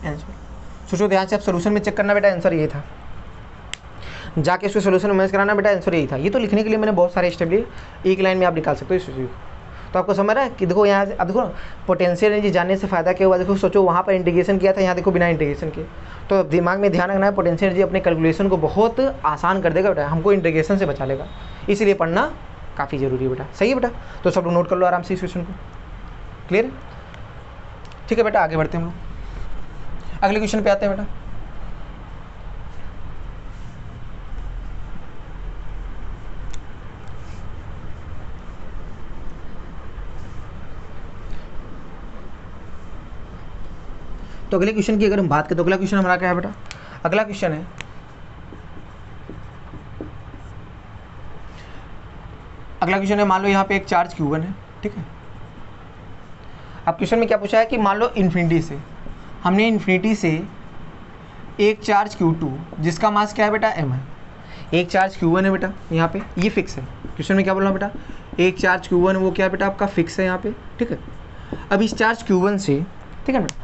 आंसर। सोचो ध्यान से, आप सोल्यूशन में चेक करना बेटा, आंसर ये था, जाके इसको सोल्यूशन में मैच कराना बेटा, आंसर यही था। ये तो लिखने के लिए मैंने बहुत सारे स्टेप लिए, एक लाइन में आप निकाल सकते हो इस चीज़ को। तो आपको समझ रहा है कि देखो यहाँ से, अब देखो पोटेंशियल एनर्जी जानने से फायदा क्या हुआ, देखो सोचो वहाँ पर इंटीग्रेशन किया था, यहाँ देखो बिना इंटीग्रेशन के, तो दिमाग में ध्यान रखना है पोटेंशियल एनर्जी अपने कैलकुलेशन को बहुत आसान कर देगा बेटा, हमको इंटीग्रेशन से बचा लेगा, इसलिए पढ़ना काफ़ी जरूरी है बेटा, सही है बेटा। तो सब लोग नोट कर लो आराम से इस क्वेश्चन को, क्लियर है, ठीक है बेटा। आगे बढ़ते हैं हम लोग, अगले क्वेश्चन पे आते हैं बेटा। तो अगले क्वेश्चन की अगर हम बात करें तो अगला क्वेश्चन हमारा क्या है बेटा, अगला क्वेश्चन है, अगला क्वेश्चन है, मान लो यहाँ पे एक चार्ज Q1 है, ठीक है। अब क्वेश्चन में क्या पूछा है कि मान लो इन्फिनिटी से, हमने इन्फिनिटी से एक चार्ज Q2 जिसका मास क्या है बेटा m है, एक चार्ज Q1 है बेटा यहाँ पे, ये फिक्स है। क्वेश्चन में क्या बोल रहा हूँ बेटा, एक चार्ज Q1 वो क्या है बेटा आपका फिक्स है यहाँ पे, ठीक है। अब इस चार्ज Q1 से, ठीक है बेटा,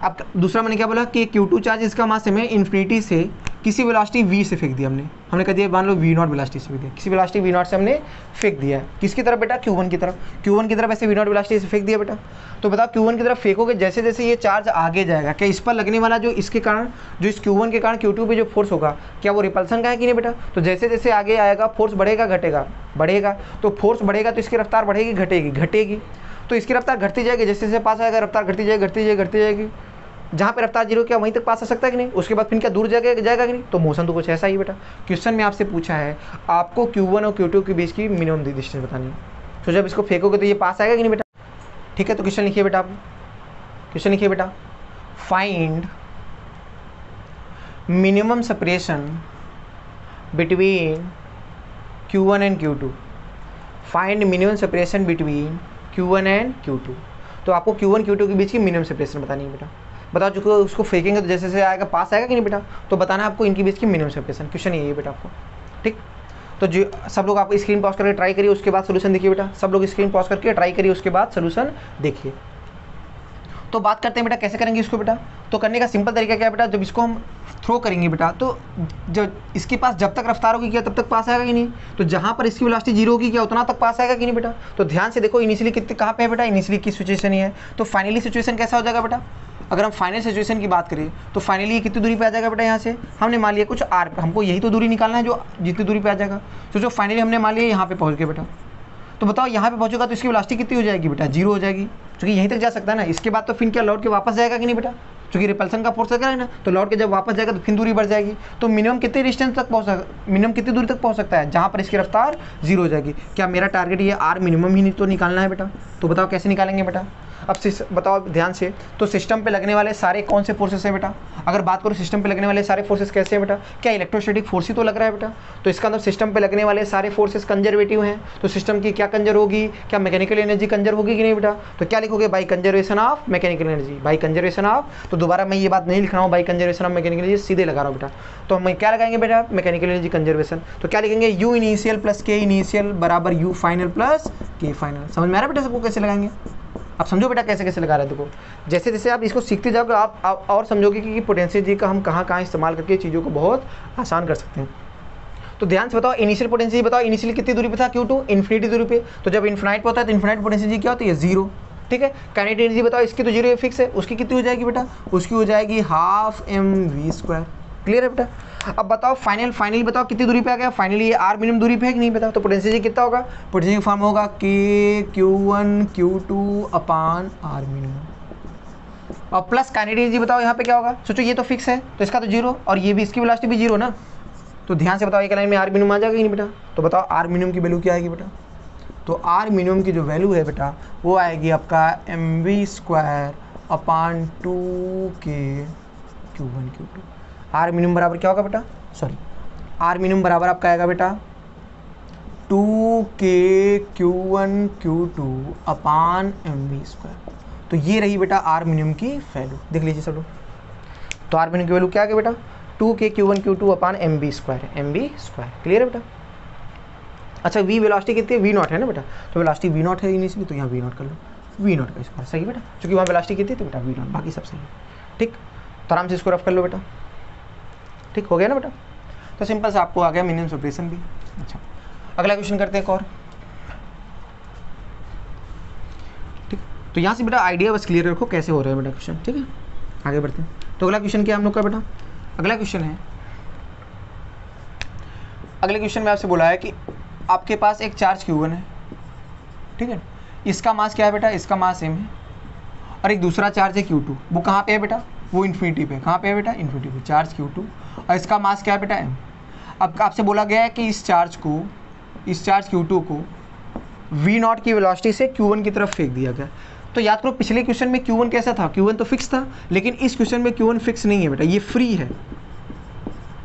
अब दूसरा मैंने क्या बोला कि Q2 चार्ज इसका मास में इन्फिनिटी से किसी वेलोसिटी v से फेंक दिया हमने कह दिया मान लो v0 वेलोसिटी से फेंक दिया, किसी वेलोसिटी v0 से हमने फेंक दिया है, किसकी तरफ बेटा Q1 की तरफ, Q1 की तरफ ऐसे v0 वेलोसिटी से फेंक दिया बेटा। तो बताओ Q1 की तरफ फेंकोगे, जैसे जैसे ये चार्ज आगे जाएगा, क्या इस पर लगने वाला जो इसके कारण, जो इस Q1 के कारण Q2 पे जो फोर्स होगा, क्या वो रिपल्सन का है कि नहीं बेटा। तो जैसे जैसे आगे आएगा फोर्स बढ़ेगा घटेगा, बढ़ेगा, तो फोर्स बढ़ेगा तो इसकी रफ्तार बढ़ेगी घटेगी, घटेगी, तो इसकी रफ्तार घटती जाएगी, जैसे जैसे पास आएगा रफ्तार घटती जाएगी, घटती जाएगी, घटती जाएगी, जहाँ पे रफ्तार जीरो क्या वहीं तक पास आ सकता है कि नहीं, उसके बाद फिर क्या दूर जाएगा कि नहीं। तो मोशन तो कुछ ऐसा ही बेटा। क्वेश्चन में आपसे पूछा है आपको Q1 और Q2 के बीच की मिनिमम डिस्टेंस बतानी है, तो जब इसको फेंकोगे तो ये पास आएगा कि नहीं बेटा, ठीक है। तो क्वेश्चन लिखिए बेटा, आप क्वेश्चन लिखिए बेटा, find minimum separation between Q1 and Q2, find minimum separation between Q1 and Q2। तो आपको Q1 Q2 के बीच की मिनिमम सेपरेशन बतानी है बेटा। बताओ जो उसको फेंकेंगे तो जैसे जैसे आएगा पास आएगा कि नहीं बेटा, तो बताना है आपको इनके बीच की मिनिमम सेपरेशन। क्वेश्चन यही है बेटा आपको, ठीक। तो जो सब लोग आप स्क्रीन पॉज करके ट्राई करिए, उसके बाद सोल्यूशन देखिए बेटा, सब लोग स्क्रीन पॉज करके ट्राई करिए, उसके बाद सोल्यूशन देखिए। तो बात करते हैं बेटा कैसे करेंगे इसको बेटा। तो करने का सिंपल तरीका क्या है बेटा, जब इसको हम थ्रो करेंगे बेटा, तो जब इसके पास जब तक रफ्तार होगी क्या तब तक पास आएगा कि नहीं, तो जहाँ पर इसकी वेलोसिटी जीरो होगी क्या उतना तक पास आएगा कि नहीं बेटा। तो ध्यान से देखो इनिशियली कितने कहाँ पे है बेटा, इनिशियली की सिचुएशन ही है, तो फाइनली सिचुएशन कैसा हो जाएगा बेटा। अगर हम फाइनल सिचुएशन की बात करें तो फाइनली कितनी दूरी पे आ जाएगा बेटा, यहाँ से हमने मान लिया कुछ r पे, हमको यही तो दूरी निकालना है जो जितनी दूरी पे आ जाएगा। तो जो फाइनली हमने मान लिया यहाँ पे पहुँच गए बेटा, तो बताओ यहाँ पे पहुँचेगा तो इसकी वेलोसिटी कितनी हो जाएगी बेटा, जीरो हो जाएगी, क्योंकि यहीं तक जा सकता है ना। इसके बाद तो फिर क्या लौट के वापस जाएगा कि नहीं बेटा, क्योंकि रिपल्सन का फोर्स है ना, तो लौट के जब वापस जाएगा तो फिर दूरी बढ़ जाएगी। तो मिनिमम कितने डिस्टेंस तक मिनिमम कितनी दूरी तक पहुँच सकता है, जहाँ पर इसकी रफ्तार जीरो हो जाएगी। क्या मेरा टारगेट ये r मिनिमम ही नहीं तो निकालना है बेटा, तो बताओ कैसे निकालेंगे बेटा। अब बताओ ध्यान से, तो सिस्टम पे लगने वाले सारे कौन से फोर्सेस हैं बेटा। अगर बात करो सिस्टम पे लगने वाले सारे फोर्सेस कैसे हैं बेटा, क्या इलेक्ट्रोस्टैटिक फोर्स ही तो लग रहा है बेटा, तो इसका मतलब सिस्टम पे लगने वाले सारे फोर्सेस कंजर्वेटिव हैं, तो सिस्टम की क्या कंजर होगी, क्या मैकेनिकल एनर्जी कंजर होगी कि नहीं बेटा। तो क्या लिखोगे, by conservation of mechanical energy, by conservation of. तो दोबारा मैं ये बात नहीं लिख रहा हूँ by conservation of mechanical energy, सीधे लगा रहा हूँ बेटा। तो हम क्या लगाएंगे बेटा, मैकेनिकल एनर्जी कंजर्वेशन। तो क्या लिखेंगे, यू इनिशियल प्लस के इनिशियल बराबर यू फाइनल प्लस के फाइनल। समझ में आ रहा है बेटा सबको कैसे लगाएंगे, आप समझो बेटा कैसे कैसे लगा रहे हैं। देखो जैसे जैसे आप इसको सीखते जाओगे आप और समझोगे कि पोटेंशियल जी का हम कहाँ कहाँ इस्तेमाल करके चीज़ों को बहुत आसान कर सकते हैं। तो ध्यान से बताओ इनिशियल पोटेंशियल बताओ, इनिशियल कितनी दूरी पे था Q2, इन्फिनिटी दूरी पे। तो जब इन्फिनाइट पे होता है तो इन्फिनाइट पोटेंशियल जी क्या होती है, जीरो, ठीक है। काइनेटिक एनर्जी बताओ, इसकी तो जीरो फिक्स है, उसकी कितनी हो जाएगी बेटा, उसकी हो जाएगी हाफ mv²। क्लियर है बेटा। अब बताओ फाइनली बताओ कितनी दूरी पे आ गया, फाइनली ये r मिनिमम दूरी पे है कि नहीं बताओ। तो पोटेंशियल कितना होगा, पोटेंशियल फॉर्म होगा k Q1 Q2 अपान r मिनिमम। और प्लस काइनेटिक एनर्जी बताओ यहाँ पे क्या होगा, सोचो ये तो फिक्स है तो इसका तो जीरो, और ये भी इसकी वेलोसिटी भी जीरो ना। तो ध्यान से बताओ एक लाइन में r मिनिमम आ जाएगा कि नहीं बेटा। तो बताओ r मिनिमम की वैल्यू क्या आएगी बेटा, तो r मिनिमम की जो वैल्यू है बेटा वो आएगी आपका mv² अपान 2k Q1 Q2। r minimum बराबर क्या होगा बेटा, सॉरी r मिनिमम बराबर आपका आएगा बेटा 2k/Q1/Q2 अपान mv²। तो ये रही बेटा आर मिनिमम की वैल्यू, देख लीजिए सब लोग। तो आर मिनिमम की वैल्यू क्या है बेटा 2k/Q1/Q2 अपान mv², क्लियर है बेटा। अच्छा वी वेलोसिटी कितनी है, v0 है ना बेटा, तो वेलोसिटी v0 है इनिशियली, तो यहाँ v0 कर लो, v0 का स्क्वायर, सही बेटा, क्योंकि वहाँ वेलोसिटी कितनी थी बेटा v0, बाकी सब सही है। ठीक, तो आराम से इसको रफ कर लो बेटा। ठीक हो गया ना बेटा, तो सिंपल से आपको आ गया मिनिमम सेपरेशन भी। अच्छा अगला क्वेश्चन करते हैं एक और। ठीक, तो यहाँ से बेटा आइडिया बस क्लियर रखो कैसे हो रहा है बेटा क्वेश्चन। ठीक है, आगे बढ़ते हैं। तो अगला क्वेश्चन क्या है हम लोग का बेटा, अगला क्वेश्चन है, अगले क्वेश्चन में आपसे बोला है कि आपके पास एक चार्ज Q1 है, ठीक है, इसका मास क्या है बेटा, इसका मास m है, और एक दूसरा चार्ज है Q2, वो कहाँ पे है बेटा, वो इन्फिनिटी पे, कहाँ पे है बेटा, इन्फिनिटी पे, चार्ज Q2, और इसका मास क्या है बेटा m। अब आपसे बोला गया है कि इस चार्ज Q2 को v0 की वेलोसिटी से Q1 की तरफ फेंक दिया गया। तो याद करो पिछले क्वेश्चन में Q1 कैसा था, Q1 तो फिक्स था, लेकिन इस क्वेश्चन में Q1 फिक्स नहीं है बेटा, ये फ्री है।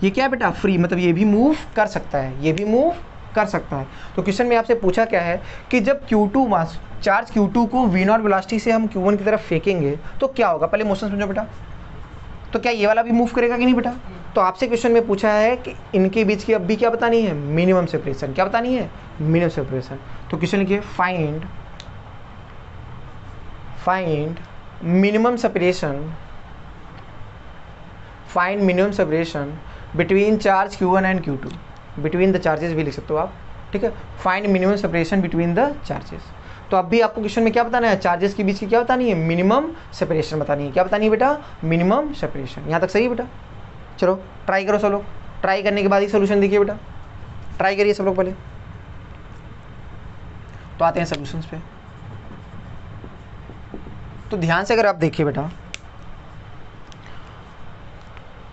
ये क्या है बेटा, फ्री, मतलब ये भी मूव कर सकता है, ये भी मूव कर सकता है। तो क्वेश्चन में आपसे पूछा क्या है कि जब Q2 मास चार्ज Q2 को v0 वेलोसिटी से हम Q1 की तरफ फेंकेंगे तो क्या होगा, पहले मोशन समझो बेटा। तो क्या ये वाला भी मूव करेगा कि नहीं बेटा। तो आपसे क्वेश्चन में पूछा है कि इनके बीच की अब भी क्या बतानी है, मिनिमम सेपरेशन। क्या बतानी है, मिनिमम सेपरेशन। तो क्वेश्चन लिखिए find minimum separation between charge Q1 and Q2, between the charges भी लिख सकते हो आप। ठीक है, find minimum separation between the charges. तो अब भी आपको क्वेश्चन में क्या बताना है, चार्जेस के बीच की क्या बतानी है, मिनिमम सेपरेशन बतानी है। क्या बतानी है बेटा, मिनिमम सेपरेशन। यहाँ तक सही है बेटा। चलो ट्राई करो सब लोग, ट्राई करने के बाद ही सोल्यूशन देखिए बेटा, ट्राई करिए सब लोग पहले। तो आते हैं सोल्यूशन पे। तो ध्यान से अगर आप देखिए बेटा,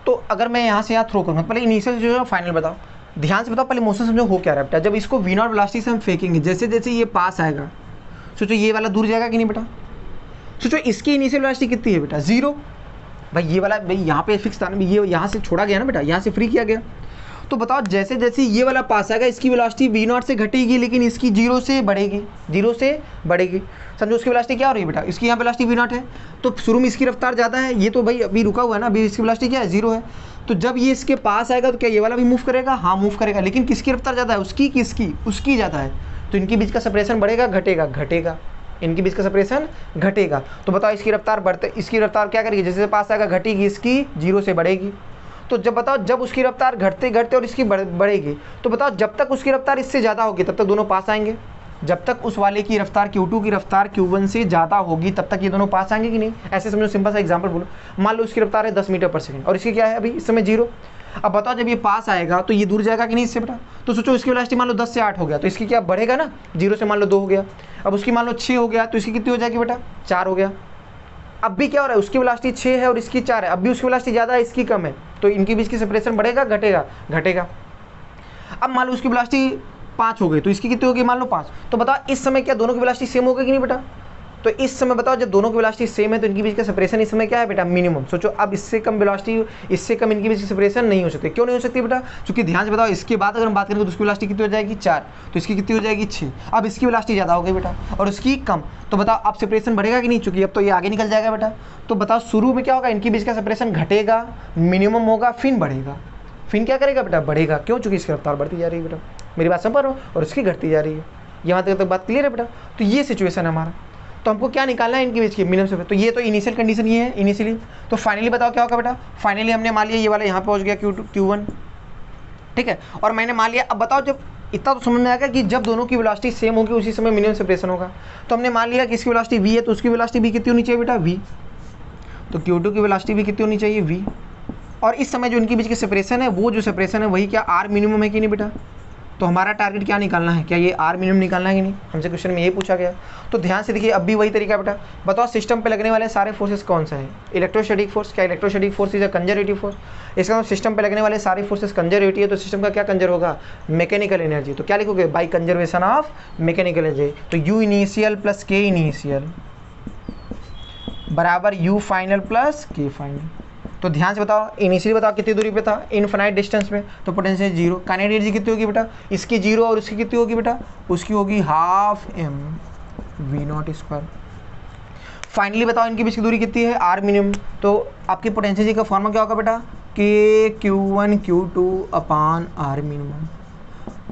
तो अगर मैं यहाँ से यहाँ थ्रो करूँगा, पहले इनिशियल जो है फाइनल बताओ, ध्यान से बताओ पहले मोशन समझो हो क्या रहा है बेटा। जब इसको v0 वेलोसिटी से हम फेंकेंगे, जैसे जैसे ये पास आएगा, सोचो ये वाला दूर जाएगा कि नहीं बेटा। सोचो इसकी इनिशियल वेलोसिटी कितनी है बेटा, 0। भाई ये वाला, भाई यहाँ पे फिक्स था ना, ये यहाँ से छोड़ा गया ना बेटा, यहाँ से फ्री किया गया। तो बताओ जैसे जैसे ये वाला पास आएगा, इसकी वेलोसिटी v0 से घटेगी, लेकिन इसकी 0 से बढ़ेगी, 0 से बढ़ेगी। समझो उसकी वेलोसिटी क्या हो रही है बेटा, इसकी यहाँ वेलोसिटी v0 है, तो शुरू में इसकी रफ्तार ज़्यादा है, ये तो भाई अभी रुका हुआ है ना, अभी इसकी वेलोसिटी क्या है, 0 है। तो जब ये इसके पास आएगा तो क्या ये वाला भी मूव करेगा, हाँ मूव करेगा, लेकिन किसकी रफ्तार ज़्यादा है, उसकी, किसकी, उसकी ज़्यादा है। तो इनके बीच का सेपरेशन बढ़ेगा घटेगा, घटेगा, इनके बीच का सेपरेशन घटेगा। तो बताओ इसकी रफ्तार बढ़ते, इसकी रफ्तार क्या करेगी, जैसे पास आएगा घटेगी, इसकी 0 से बढ़ेगी। तो जब बताओ जब उसकी रफ्तार घटते घटते और इसकी बढ़ेगी, तो बताओ जब तक उसकी रफ्तार इससे ज़्यादा होगी तब तक दोनों पास आएंगे। जब तक उस वाले की रफ्तार Q2 की रफ्तार Q1 से ज़्यादा होगी तब तक ये दोनों पास आएंगे कि नहीं। ऐसे समझो, सिंपल सा एग्जांपल बोलो, मान लो इसकी रफ्तार है 10 मीटर पर सेकंड और इसकी क्या है अभी इस समय 0। अब बताओ जब ये पास आएगा तो ये दूर जाएगा कि नहीं इससे बेटा। तो सोचो इसकी वेलोसिटी मान लो 10 से 8 हो गया, तो इसकी क्या बढ़ेगा ना, 0 से मान लो 2 हो गया। अब उसकी मान लो 6 हो गया, तो इसकी कितनी हो जाएगी बेटा, 4 हो गया। अब भी क्या हो रहा है, उसकी वेलोसिटी 6 है और इसकी 4 है, अब भी उसकी वेलोसिटी ज़्यादा है, इसकी कम है, तो इनके बीच की सेपरेशन बढ़ेगा घटेगा, घटेगा। अब मान लो उसकी वेलोसिटी 5 हो गई, तो इसकी कितनी होगी, मान लो 5। तो बताओ इस समय क्या दोनों की वेलोसिटी सेम होगी कि नहीं बेटा। तो इस समय बताओ जब दोनों की वेलोसिटी सेम है तो इनके बीच का सेपरेशन इस समय क्या है बेटा, मिनिमम। सोचो अब इससे कम वेलोसिटी, इससे कम इनके बीच की सेपरेशन नहीं हो सकती। क्यों नहीं हो सकती बेटा, क्योंकि ध्यान से बताओ इसके बाद अगर हम बात करें तो उसकी वेलोसिटी कितनी हो जाएगी, 4, तो इसकी कितनी हो जाएगी, 6। अब इसकी वेलोसिटी ज़्यादा हो गई बेटा और उसकी कम, तो बताओ अब सेपरेशन बढ़ेगा कि नहीं, चूंकि अब तो ये आगे निकल जाएगा बेटा। तो बताओ शुरू में क्या होगा, इनके बीच का सेपरेशन घटेगा, मिनिमम होगा, फिर बढ़ेगा, फिर क्या करेगा बेटा, बढ़ेगा। क्यों, चूंकि इसकी रफ्तार बढ़ती जा रही है बेटा, मेरी बात समझ रहे हो, और उसकी घटती जा रही है। यहाँ तक बात क्लियर है बेटा। तो ये सिचुएशन है हमारा। तो हमको क्या निकालना है इनके बीच की मिनिमम सेपरेशन। तो ये तो इनिशियल कंडीशन ये है इनिशियली। तो फाइनली बताओ क्या होगा बेटा, फाइनली हमने मान लिया ये वाला यहाँ पहुँच गया Q1, ठीक है, और मैंने मान लिया। अब बताओ जब इतना तो समझ में आएगा कि जब दोनों की वेलोसिटी सेम होगी उसी समय मिनिमम सेपरेशन होगा। तो हमने मान लिया कि इसकी वेलोसिटी v है, तो उसकी वेलोसिटी भी कितनी होनी चाहिए बेटा, v। तो Q2 की वेलोसिटी भी कितनी होनी चाहिए, v। और इस समय जो इनके बीच की सेपरेशन है, वो जो सेपरेशन है वही क्या आर मिनिमम है कि नहीं बेटा। तो हमारा टारगेट क्या निकालना है, क्या ये आर मिनिमम निकालना है कि नहीं, हमसे क्वेश्चन में ये पूछा गया। तो ध्यान से देखिए, अब भी वही तरीका बेटा। बताओ सिस्टम पे लगने वाले सारे फोर्सेस कौन सा है, इलेक्ट्रोस्टैटिक फोर्स। क्या electrostatic force is a conservative force. इसका मतलब सिस्टम पे लगने वाले सारे फोर्सेस कंजर्वेटिव है, तो सिस्टम का क्या कंजर होगा, मैकेनिकल एनर्जी। तो क्या लिखोगे, by conservation of mechanical energy. तो यू इनिशियल प्लस के इनिशियल बराबर यू फाइनल प्लस के फाइनल। तो ध्यान से बताओ, इनिशियली बताओ कितनी दूरी पे था, इनफाइनाइट डिस्टेंस पे, तो पोटेंशियल जीरो। काइनेटिक एनर्जी कितनी होगी बेटा, इसकी जीरो और उसकी कितनी होगी बेटा, उसकी होगी half m v naught square. Finally बताओ इनके बीच की दूरी कितनी है, आर मिनिमम। तो आपकी पोटेंशियल जी का फॉर्मूला क्या होगा बेटा, के Q1 Q2 upon R minimum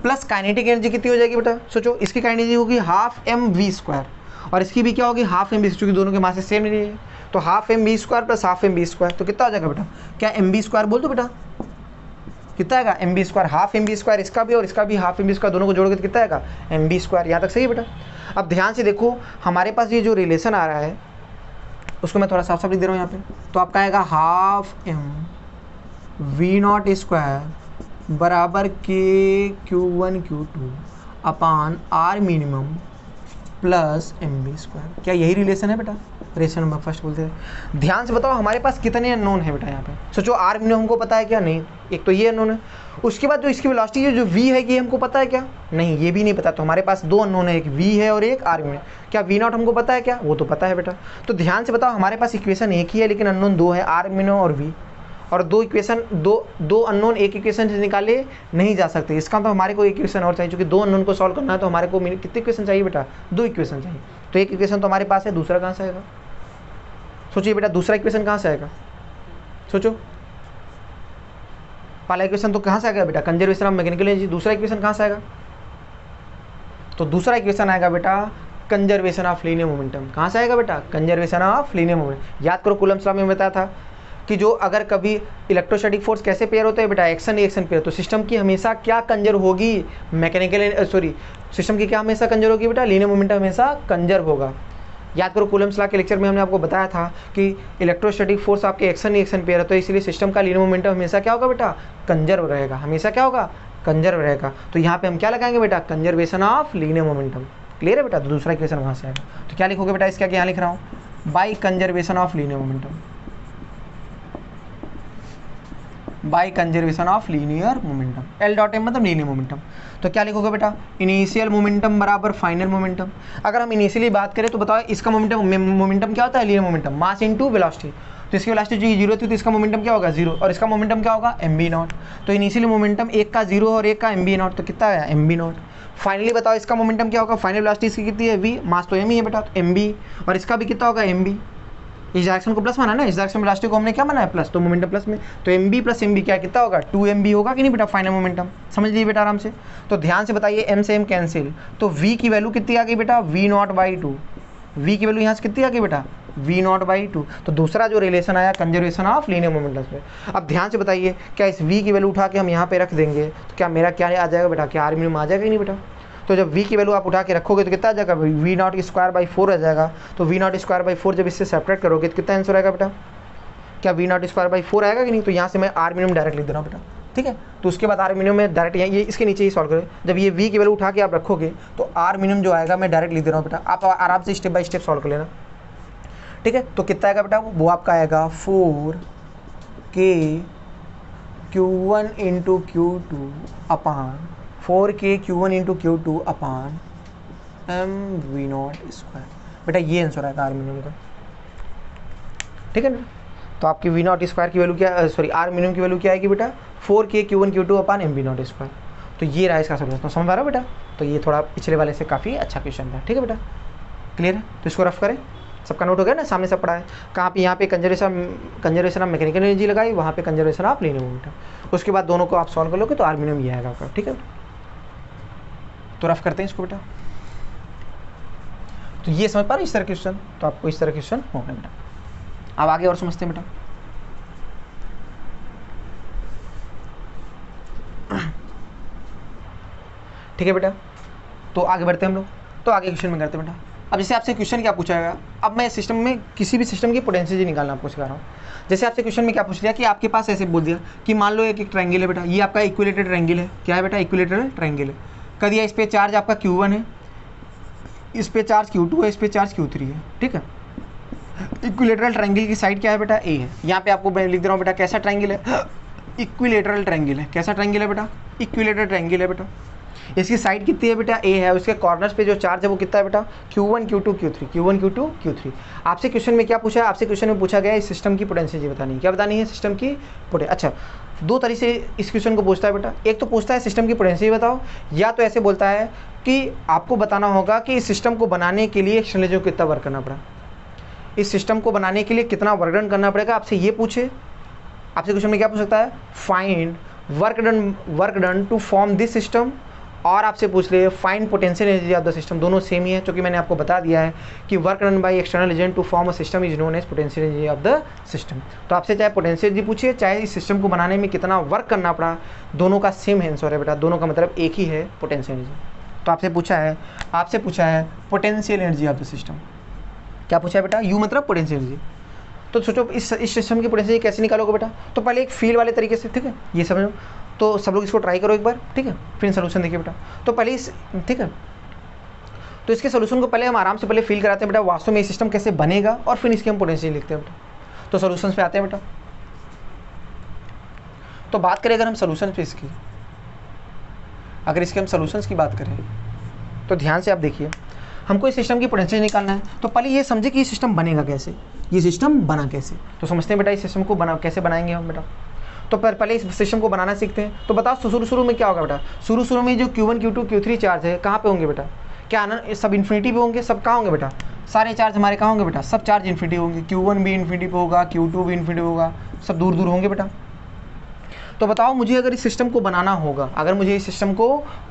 plus kinetic energy कितनी हो जाएगी बेटा, सोचो, इसकी काइनेटिक एनर्जी होगी हाफ एम वी स्क्वायर और इसकी भी क्या होगी, हाफ एम वी, क्योंकि दोनों के मास सेम नहीं है, तो half m v square plus half m v square, तो कितना हो जाएगा बेटा, क्या एम वी स्क्वायर बोल दो बेटा, कितना आएगा m B square, half m B square इसका भी और इसका भी हाफ एम बी स्क्वायर, दोनों को जोड़ोगे तो कितना आएगा एम बी स्क्वायर। यहाँ तक सही है बेटा। अब ध्यान से देखो, हमारे पास ये जो रिलेशन आ रहा है उसको मैं थोड़ा साफ साफ लिख दे रहा हूँ यहाँ पे, तो आपका आएगा half m v naught square बराबर के Q1 Q2 upon R minimum plus m B square. क्या यही रिलेशन है बेटा, रिलेशन नंबर फर्स्ट बोलते हैं। ध्यान से बताओ हमारे पास कितने अननोन है बेटा यहाँ पे, सोचो आर मिनिमम हमको पता है क्या, नहीं, एक तो ये अननोन है, उसके बाद जो इसकी वेलोसिटी है जो v है कि हमको पता है क्या, नहीं, ये भी नहीं पता, तो हमारे पास दो अननोन है, एक v है और एक आर मिनिमम। क्या v नॉट हमको पता है क्या, वो तो पता है बेटा। तो ध्यान से बताओ हमारे पास इक्वेशन एक ही है लेकिन अननोन दो है, आर मिनिमम और v, और दो इक्वेशन दो अननोन एक इक्वेशन से निकाले नहीं जा सकते, इसका तो हमारे को एक इक्वेशन और चाहिए, क्योंकि दो अननोन को सॉल्व करना है तो हमारे को कितने इक्वेशन चाहिए बेटा, दो इक्वेशन चाहिए। तो एक इक्वेशन तो हमारे पास है, दूसरा कहाँ से आएगा, सोचिए बेटा, दूसरा इक्वेशन कहाँ से आएगा, सोचो, पहला इक्वेशन तो कहाँ से आएगा बेटा, कंजर्वेशन ऑफ मैकेनिकल एनर्जी, दूसरा इक्वेशन कहाँ से आएगा, तो दूसरा इक्वेशन आएगा बेटा कंजर्वेशन ऑफ लीनियर मोमेंटम। कहाँ से आएगा बेटा, कंजर्वेशन ऑफ लीनियर मोमेंटम। याद करो कूलम्ब्स लॉ में बताया था कि जो अगर कभी इलेक्ट्रोस्टैटिक फोर्स कैसे पेयर होते हैं बेटा, एक्शन रिएक्शन पेयर, तो सिस्टम की हमेशा क्या कंजर्व होगी, मैकेनिकल सिस्टम की क्या हमेशा कंजर्व होगी बेटा, लीनियर मोमेंटम हमेशा कंजर्व होगा। याद करो कूलम्ब्स लॉ के लेक्चर में हमने आपको बताया था कि इलेक्ट्रोस्टैटिक फोर्स आपके एक्शन रिएक्शन पेयर है, तो इसलिए सिस्टम का लीनियर मोमेंटम हमेशा क्या होगा बेटा, कंजर्व रहेगा, हमेशा क्या होगा, कंजर्व रहेगा। तो यहाँ पे हम क्या लगाएंगे बेटा, conservation of linear momentum. Clear है बेटा। तो दूसरा इक्वेशन वहाँ से आएगा, तो क्या लिखोगे बेटा, इसका क्या यहाँ लिख रहा हूँ, by conservation of linear momentum, by conservation of linear momentum, L dot M मतलब लीनियर मोमेंटम। तो क्या लिखोगे बेटा, इनिशियल मोमेंटम बराबर फाइनल मोमेंटम। अगर हम इनिशियली बात करें तो बताओ इसका मोमेंटम क्या होता है, linear momentum, mass into velocity, तो इसकी वेलोसिटी जो जीरो थी तो इसका मोमेंटम क्या होगा, जीरो, और इसका मोमेंटम क्या होगा, एम बी नॉट। तो इनिशियली मोमेंटम एक का जीरो और एक का एम बी नॉट, तो कितना आया, एम बी नॉट। फाइनली बताओ इसका मोमेंटम क्या होगा, फाइनल वेलोसिटी इसकी कितनी है, वी, मास तो एम ही है बेटा, तो एम बी, और इसका भी कितना होगा, एम बी। इस डायरेक्शन को प्लस माना ना, इस डायरेक्शन में वेलोसिटी को हमने क्या माना है, प्लस, तो मोमेंटम प्लस में, तो m B plus m B क्या कितना होगा, 2 एम बी होगा कि नहीं बेटा, फाइनल मोमेंटम। समझ लीजिए बेटा आराम से। तो ध्यान से बताइए, एम से एम कैंसिल, तो वी की वैल्यू कितनी आ गई बेटा, वी नॉट बाई 2, वी की वैल्यू यहाँ से कितनी आ गई बेटा, वी नॉट बाई 2। तो दूसरा जो रिलेशन आया कंजर्वेशन ऑफ लीनियर मोमेंटम पे। अब ध्यान से बताइए, क्या इस वी की वैल्यू उठा के हम यहाँ पे रख देंगे तो क्या मेरा क्या आ जाएगा बेटा, क्या आर मिनिमम आ जाएगा कि नहीं बेटा। तो जब v की वैल्यू आप उठा के रखोगे तो कितना आ जाएगा, वी नॉट स्क्वायर बाई 4 आ जाएगा। तो वी नॉट स्क्वायर बाई 4 जब इससे सेपरेट करोगे तो कितना आंसर आएगा बेटा, क्या वी नॉट स्क्वायर बाई 4 आएगा कि नहीं। तो यहाँ से मैं आर मिनिमम डायरेक्ट लिख दे रहा हूँ बेटा, ठीक है। तो उसके बाद आर मिनिमम में डायरेक्ट ये इसके नीचे ही सॉल्व करें, जब ये v की वैल्यू उठा के आप रखोगे तो आर मिनिमम जो आएगा मैं डायरेक्ट लिख दे रहा हूँ बेटा, आप आराम से स्टेप बाय स्टेप सॉल्व कर लेना, ठीक है। तो कितना आएगा बेटा, वो आपका आएगा 4k Q1 into Q2 upon 4k Q1 into Q2 upon m v naught square. बेटा ये आंसर आएगा आर मिनिमम का, ठीक है ना। तो आपकी वी नॉट स्क्वायर की वैल्यू क्या, सॉरी आर मिनिमम की वैल्यू क्या आएगी बेटा, 4k Q1 Q2 upon m v naught square. तो ये रहा इसका सोल्यूशन, तो समझ आ रहा है बेटा। तो ये थोड़ा पिछले वाले से काफ़ी अच्छा क्वेश्चन था, ठीक है बेटा, क्लियर है। तो इसको रफ करें, सबका नोट हो गया ना, सामने सब पढ़ा है। कहाँ पे, यहाँ पे कंजर्वेशन ऑफ मैकेनिकल एनर्जी लगाई, वहाँ पे कंजर्वेशन ऑफ लीनियर मोमेंटम। उसके बाद दोनों को आप सॉल्व कर लोगे तो आर मिनिमम ये आएगा आपका, ठीक है। तो रफ करते हैं इसको बेटा। तो ये समझ पा रहे इस तरह क्वेश्चन, तो आपको इस तरह क्वेश्चन होगा बेटा। अब आगे और समझते हैं बेटा। ठीक है बेटा, तो आगे बढ़ते हैं हम लोग। तो आगे क्वेश्चन में करते हैं बेटा। अब जैसे आपसे क्वेश्चन क्या पूछा गया, अब मैं सिस्टम में किसी भी सिस्टम की पोटेंशियल निकालना आपको सिखा रहा हूँ। जैसे आपसे क्वेश्चन में क्या पूछ लिया कि आपके पास ऐसे बोल दिया कि मान लो एक ट्रायंगल है बेटा, ये आपका इक्विलेटरल ट्रायंगल है। क्या है बेटा, इक्विलेटरल ट्रायंगल है। कर दिया, इस पे चार्ज आपका Q1 है, इस पे चार्ज Q2 है, इस पे चार्ज Q3 है, ठीक है। इक्विलेटरल ट्रायंगल की साइड क्या है बेटा, A है। यहाँ पे आपको मैं लिख दे रहा हूँ बेटा, कैसा ट्रायंगल है, इक्विलेटरल ट्रायंगल है। कैसा ट्रायंगल है बेटा, इक्विलेटरल ट्रायंगल है बेटा। इसकी साइड कितनी है बेटा, ए है, उसके कॉर्नर्स पे जो चार्ज है वो कितना है बेटा, Q1 Q2 Q3, Q1 Q2 Q3। आपसे क्वेश्चन में क्या पूछा है, आपसे क्वेश्चन में पूछा गया है इस सिस्टम की पोटेंशियल बतानी है, क्या बतानी है, सिस्टम की अच्छा, दो तरीके से इस क्वेश्चन को पूछता है बेटा, एक तो पूछता है सिस्टम की पोटेंशियल बताओ, या तो ऐसे बोलता है कि आपको बताना होगा कि इस सिस्टम को बनाने के लिए एक्सटर्नल एजेंट को कितना वर्क करना पड़ा, इस सिस्टम को बनाने के लिए कितना वर्क डन करना पड़ेगा, आपसे ये पूछे। आपसे क्वेश्चन में क्या पूछ सकता है, find work done to form this system, और आपसे पूछ ले find potential energy of the system, दोनों सेम ही है, क्योंकि मैंने आपको बता दिया है कि work done by external agent to form a system is known as potential energy of the system. तो आपसे चाहे पोटेंशियल एनर्जी पूछिए, चाहे इस सिस्टम को बनाने में कितना वर्क करना पड़ा, दोनों का सेम आंसर है बेटा, दोनों का मतलब एक ही है, पोटेंशियल एनर्जी। तो आपसे पूछा है potential energy of the system, क्या पूछा है बेटा, यू मतलब पोटेंशियल एनर्जी। तो सोचो इस सिस्टम की पोटेंशियल कैसे निकालोगे बेटा, तो पहले एक फील वाले तरीके से, ठीक है, ये समझो, तो सब लोग इसको ट्राई करो एक बार, ठीक है, फिर सोल्यूशन देखिए बेटा। तो पहले ठीक है, तो इसके सोल्यूशन को पहले हम आराम से पहले फील कराते हैं बेटा, वास्तव में ये सिस्टम कैसे बनेगा, और फिर इसकी हम पोटेंशियल लिखते हैं बेटा। तो सोल्यूशन पे आते हैं बेटा। तो बात करें अगर हम सोल्यूशन पे इसकी, अगर इसके हम सोल्यूशंस की बात करें, तो ध्यान से आप देखिए, हमको इस सिस्टम की पोटेंशियल निकालना है, तो पहले ये समझे कि ये सिस्टम बनेगा कैसे, ये सिस्टम बना कैसे। तो समझते हैं बेटा इस सिस्टम को कैसे बनाएंगे हम बेटा। तो पहले इस सिस्टम को बनाना सीखते हैं। तो बताओ शुरू में क्या होगा बेटा, शुरू में जो Q1 Q2 Q3 चार्ज है कहाँ पे होंगे बेटा, क्या सब इन्फिनिटी पे होंगे, सब कहाँ होंगे बेटा, सारे चार्ज हमारे कहाँ होंगे बेटा, सब चार्ज इन्फिनिटी होंगे, Q1 भी इन्फिनिटी पे होगा, Q2 भी इन्फिनिटी होगा, सब दूर दूर होंगे बेटा। तो बताओ मुझे अगर इस सिस्टम को बनाना होगा, अगर मुझे इस सिस्टम को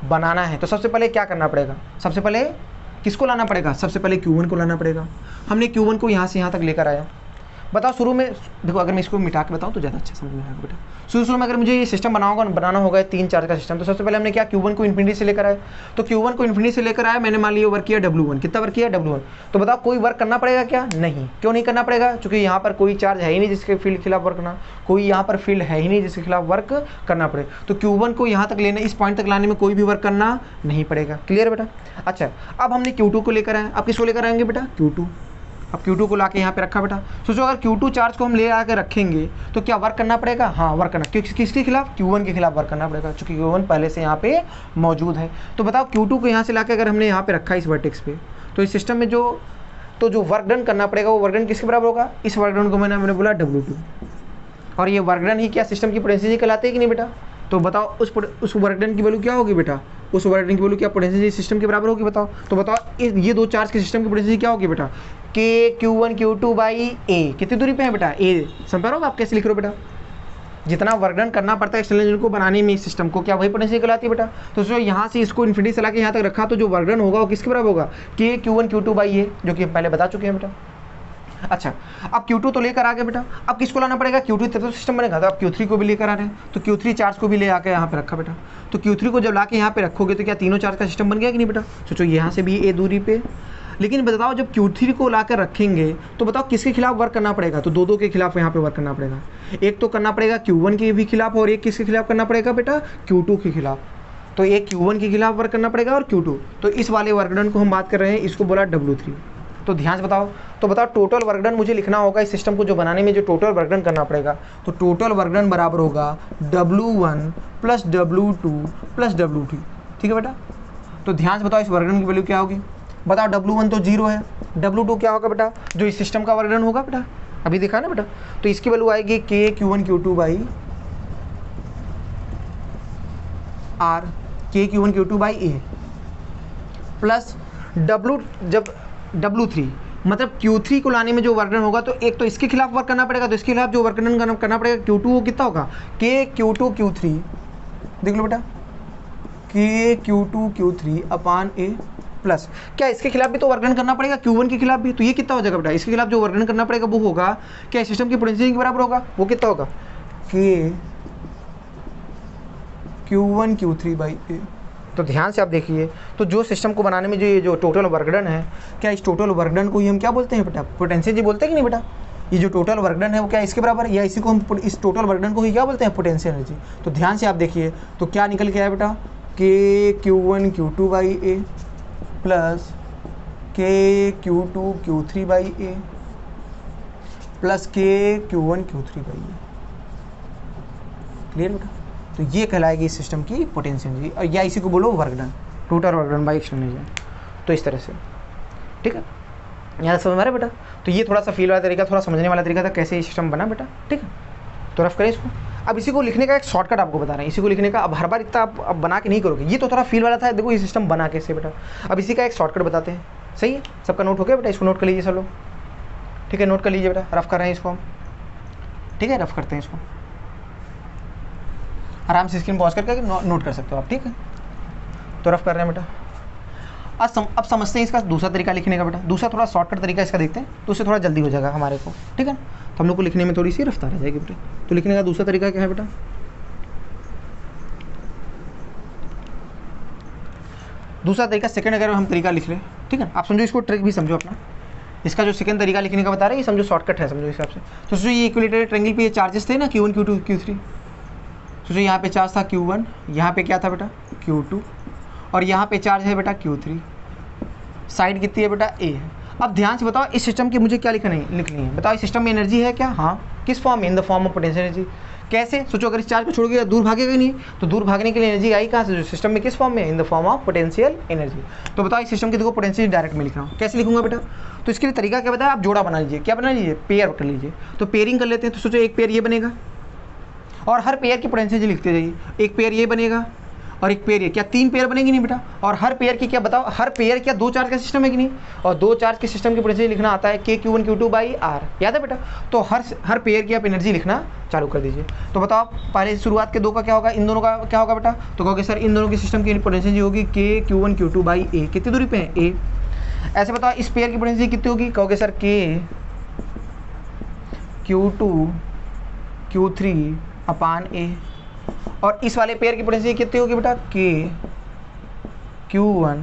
बनाना है, तो सबसे पहले क्या करना पड़ेगा, सबसे पहले किसको लाना पड़ेगा, सबसे पहले Q1 को लाना पड़ेगा। हमने Q1 को यहाँ से यहाँ तक लेकर आया। बताओ शुरू में देखो, अगर मैं इसको मिटा के बताऊँ तो ज़्यादा अच्छा समझ में आएगा बेटा। शुरू में अगर मुझे ये सिस्टम बनाना होगा 3 चार्ज का सिस्टम, तो सबसे पहले हमने क्या Q1 को इन्फिनिटी से लेकर आए। तो Q1 को इन्फिनिटी से लेकर आया, मैंने मान लिया वर्क किया W1, कितना वर्क किया W1। तो बताओ कोई वर्क करना पड़ेगा क्या, नहीं, क्यों नहीं करना पड़ेगा, क्योंकि यहाँ पर कोई चार्ज है ही नहीं जिसके फील्ड के खिलाफ वर्क करना, कोई यहाँ पर फील्ड है ही नहीं जिसके खिलाफ वर्क करना पड़े। तो Q1 को यहाँ तक लेने, इस पॉइंट तक लाने में कोई भी वर्क करना नहीं पड़ेगा। क्लियर बेटा। अच्छा, अब हमने Q2 को लेकर आए, अब किसको लेकर आएंगे बेटा, Q2। अब Q2 को लाके यहाँ पे रखा बेटा। सोचो अगर Q2 चार्ज को हम ले आके रखेंगे तो क्या वर्क करना पड़ेगा, हाँ वर्क करना, किसके खिलाफ, Q1 के खिलाफ वर्क करना पड़ेगा, क्योंकि Q1 पहले से यहाँ पे मौजूद है। तो बताओ Q2 को यहाँ से लाके अगर हमने यहाँ पे रखा इस वर्टेक्स पे, तो इस सिस्टम में जो वर्क डन करना पड़ेगा वो वर्क डन किसके बराबर होगा, इस वर्क डन को मैंने बोला W2, और ये वर्क डन ही क्या सिस्टम की पोटेंशियल कहलाते हैं कि नहीं बेटा। तो बताओ उस वर्क डन की वैल्यू क्या होगी बेटा, उस वर्क डन की वैल्यू क्या पोटेंशियल सिस्टम के बराबर होगी बताओ। तो बताओ ये दो चार्ज के सिस्टम की पोटेंशियल क्या होगी बेटा, K Q1 Q2 by A, कितनी दूरी पे है बेटा, A। समझ पा रहे हो आप कैसे लिख रहे हो बेटा, जितना वर्क डन करना पड़ता है एक्सटर्नल एजेंट को बनाने में इस सिस्टम को, क्या वही पोटेंशियल कहलाती है बेटा। तो जो यहाँ से इसको इन्फिनिटी से लाके यहाँ तक रखा, तो जो वर्क डन होगा वो किसके बराबर होगा, K Q1 Q2 by A, जो कि हम पहले बता चुके हैं बेटा। अच्छा, अब Q2 तो लेकर आ गए बेटा, अब किसको लाना पड़ेगा, Q2 तब तो सिस्टम बनेगा। तो अब Q3 को भी लेकर आ रहे हैं, तो Q3 चार्ज को भी ले आके यहाँ पे रखा बेटा। तो Q3 को जब लाके यहाँ पे रखोगे तो क्या तीनों चार्ज का सिस्टम बन गया कि नहीं बेटा। सोचो यहाँ से भी A दूरी पे, लेकिन बताओ जब Q3 को लाकर रखेंगे तो बताओ किसके खिलाफ वर्क करना पड़ेगा, तो दो के खिलाफ यहाँ पे वर्क करना पड़ेगा। एक तो करना पड़ेगा Q1 के भी खिलाफ, और एक किसके खिलाफ करना पड़ेगा बेटा, Q2 के खिलाफ। तो एक Q1 के खिलाफ वर्क करना पड़ेगा और Q2, तो इस वाले वर्क डन को हम बात कर रहे हैं, इसको बोला W3। तो ध्यान से बताओ, तो बताओ टोटल वर्क डन मुझे लिखना होगा इस सिस्टम को जो बनाने में जो टोटल वर्क डन करना पड़ेगा, तो टोटल वर्क डन बराबर होगा W1 plus W2 plus W3। ठीक है बेटा। तो ध्यान से बताओ इस वर्क डन की वैल्यू क्या होगी, बताओ W1 तो 0 है, W2 क्या होगा बेटा, जो इस सिस्टम का वर्क डन होगा बेटा, अभी देखा ना बेटा। तो इसकी वैल्यू आएगी K Q1 Q2 by R, K Q1 Q2 by A plus जब W3 मतलब Q3 को लाने में जो वर्क डन होगा, तो एक तो इसके खिलाफ वर्क करना पड़ेगा, तो इसके खिलाफ जो वर्क डन करना पड़ेगा Q2 वो कितना होगा, K Q2 Q3, देख लो बेटा, K Q2 Q3 upon A plus क्या इसके खिलाफ भी तो वर्क डन करना पड़ेगा Q1 के खिलाफ भी, तो ये कितना हो जाएगा बेटा, इसके खिलाफ जो वर्क डन करना पड़ेगा वो होगा क्या सिस्टम की पोटेंशियल के बराबर होगा, वो कितना होगा, K Q1 Q3 by A। तो ध्यान से आप देखिए, तो जो सिस्टम को बनाने में जो ये जो टोटल वर्क डन है, क्या इस टोटल वर्क डन को ही हम क्या बोलते हैं बेटा, पोटेंशियल जी बोलते हैं कि नहीं बेटा। ये जो टोटल वर्क डन है वो क्या इसके बराबर है, या इसी को हम इस टोटल वर्क डन को ही क्या बोलते हैं, पोटेंशियल एनर्जी। तो ध्यान से आप देखिए, तो क्या निकल के आया बेटा, K Q1 Q2 by A plus K Q2 Q3 by A plus K Q1 Q3 by A। Clear बेटा। तो ये कहलाएगी इस सिस्टम की पोटेंशियल एनर्जी, और या इसी को बोलो work done, total work done by external agent. तो इस तरह से, ठीक है, यहाँ समझ में आ रहा है बेटा। तो ये थोड़ा सा फील वाला तरीका, थोड़ा समझने वाला तरीका था कैसे ये सिस्टम बना बेटा, ठीक है। तो रफ करें इसको। अब इसी को लिखने का एक शॉर्टकट आपको बता रहे हैं, इसी को लिखने का, अब हर बार इतना आप अब बना के नहीं करोगे, ये तो थोड़ा फील वाला था, देखो ये सिस्टम बना कैसे बेटा। अब इसी का एक शॉर्टकट बताते हैं, सही है, सबका नोट हो गया बेटा, इसको नोट कर लीजिए सब लोग, ठीक है, नोट कर लीजिए बेटा, रफ कर रहे हैं इसको हम, ठीक है, रफ करते हैं इसको, आराम से स्क्रीन पॉज करके नोट कर सकते हो आप, ठीक है। तो रफ कर रहे हैं बेटा। अब समझते हैं इसका दूसरा तरीका लिखने का बेटा, दूसरा थोड़ा शॉर्टकट तरीका इसका देखते हैं, तो उससे थोड़ा जल्दी हो जाएगा हमारे को, ठीक है। तो हम लोग को लिखने में थोड़ी सी रफ्तार आ जाएगी बेटा। तो लिखने का दूसरा तरीका क्या है बेटा, दूसरा तरीका सेकंड अगर हम तरीका लिख लें, ठीक है, आप समझो इसको, ट्रिक भी समझो अपना। इसका जो सेकंड तरीका लिखने का बता रहे हैं, ये समझो शॉर्टकट है, समझो इस हिसाब से। तो सोचो ये इक्विलेटरल ट्रायंगल पे ये चार्जेस थे ना, Q1 Q2 Q3, सोचो यहाँ पे चार्ज था Q1, यहाँ पे क्या था बेटा Q2, और यहाँ पे चार्ज है बेटा Q3, साइड कितनी है बेटा A है। अब ध्यान से बताओ इस सिस्टम की मुझे क्या लिखनी है, बताओ इस सिस्टम में एनर्जी है क्या, हाँ, किस फॉर्म में, in the form of potential energy. कैसे, सोचो अगर इस चार्ज को छोड़ोगे दूर भागेगा नहीं, तो दूर भागने के लिए एनर्जी आई कहाँ से, सिस्टम में किस फॉर्म में, in the form of potential energy. तो बताओ इस सिस्टम की देखो पोटेंशियल डायरेक्ट में लिख रहा हूँ, कैसे लिखूंगा बेटा। तो इसके लिए तरीका क्या बताया, आप जोड़ा बना लीजिए, क्या बना लीजिए, पेयर कर लीजिए। तो पेयरिंग कर लेते हैं, तो सोचो एक पेयर ये बनेगा, और हर पेयर की पोटेंशियल लिखते जाइए, एक पेयर ये बनेगा और एक पेयर ये, क्या 3 पेयर बनेगी नहीं बेटा। और हर पेयर की क्या बताओ, हर पेयर क्या 2 चार्ज का सिस्टम है कि नहीं, और 2 चार्ज के सिस्टम की पोटेंशियल लिखना आता है Q1 Q2 बाई R, याद है बेटा। तो हर पेयर की आप एनर्जी लिखना चालू कर दीजिए। तो बताओ पहले शुरुआत के 2 का क्या होगा, इन दोनों का क्या होगा बेटा। तो कहोगे सर इन दोनों की सिस्टम की पोटेंशियल होगी Q1 Q2 बाई A, कितनी दूरी पे है A। ऐसे बताओ इस पेयर की पोटेंशियल कितनी होगी, कहोगे sir Q2 Q3 upon A, और इस वाले पेयर की पोटेंशियल कितनी होगी बेटा Q1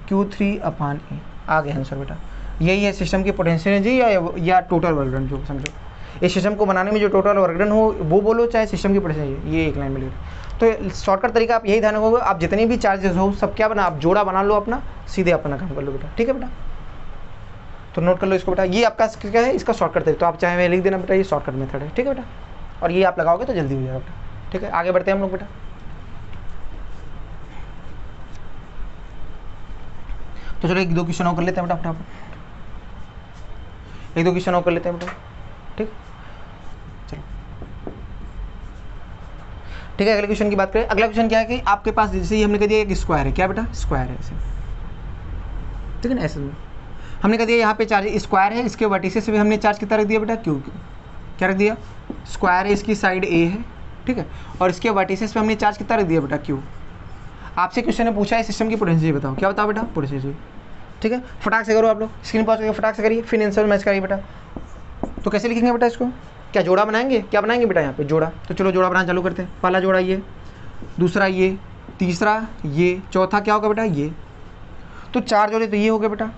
Q3 अपान A। आ गया आंसर बेटा, यही है सिस्टम की पोटेंशियल एनर्जी या टोटल वर्क डन, जो समझो इस सिस्टम को बनाने में जो टोटल वर्क डन हो वो बोलो, चाहे सिस्टम की पोटेंशियल, ये एक लाइन में लिख। तो शॉर्टकट तरीका आप यही ध्यान रखोगे, आप जितने भी चार्जेस हो सब क्या बना, आप जोड़ा बना लो अपना, सीधे अपना काम कर लो बेटा, ठीक है बेटा। तो नोट कर लो इसको बेटा, ये आपका क्या है, इसका शॉर्टकट तरीका। तो आप चाहे मैं लिख देना बेटा, ये शॉर्टकट मेथड है, ठीक है बेटा, और ये आप लगाओगे तो जल्दी हो जाएगा बेटा, ठीक है। आगे बढ़ते हैं हम लोग बेटा। तो चलो 1-2 क्वेश्चन और कर लेते हैं बेटा फटाफट, 1-2 क्वेश्चन और कर लेते हैं बेटा, ठीक, चलो ठीक है। अगले क्वेश्चन की बात करें, अगला क्वेश्चन क्या है कि आपके पास जैसे ही हमने कह दिया एक स्क्वायर है, क्या बेटा स्क्वायर है ऐसे, ठीक है ना, ऐसे हमने कह दिया यहाँ पे चार्ज स्क्वायर है, इसके वर्टिसेस से भी हमने चार्ज कितना रख दिया बेटा Q, क्या रख दिया, स्क्वायर है, इसकी साइड A है, ठीक है, और इसके वर्टिसेस पे हमने चार्ज कितना रख दिया बेटा Q। आपसे क्वेश्चन ने पूछा है सिस्टम की पोटेंशियल बताओ, क्या बताओ बेटा पोटेंशियल, ठीक है। फटाक से करो आप लोग, स्क्रीन पॉज करके फटाक से करिए, फिर आंसर मैच करिए बेटा। तो कैसे लिखेंगे बेटा इसको, क्या जोड़ा बनाएंगे, क्या बनाएंगे बेटा यहाँ पे जोड़ा। तो चलो जोड़ा बनाना चालू करते हैं, पहला जोड़ा ये, दूसरा ये, तीसरा ये, चौथा क्या होगा बेटा ये। तो 4 जोड़े तो ये हो गए बेटा।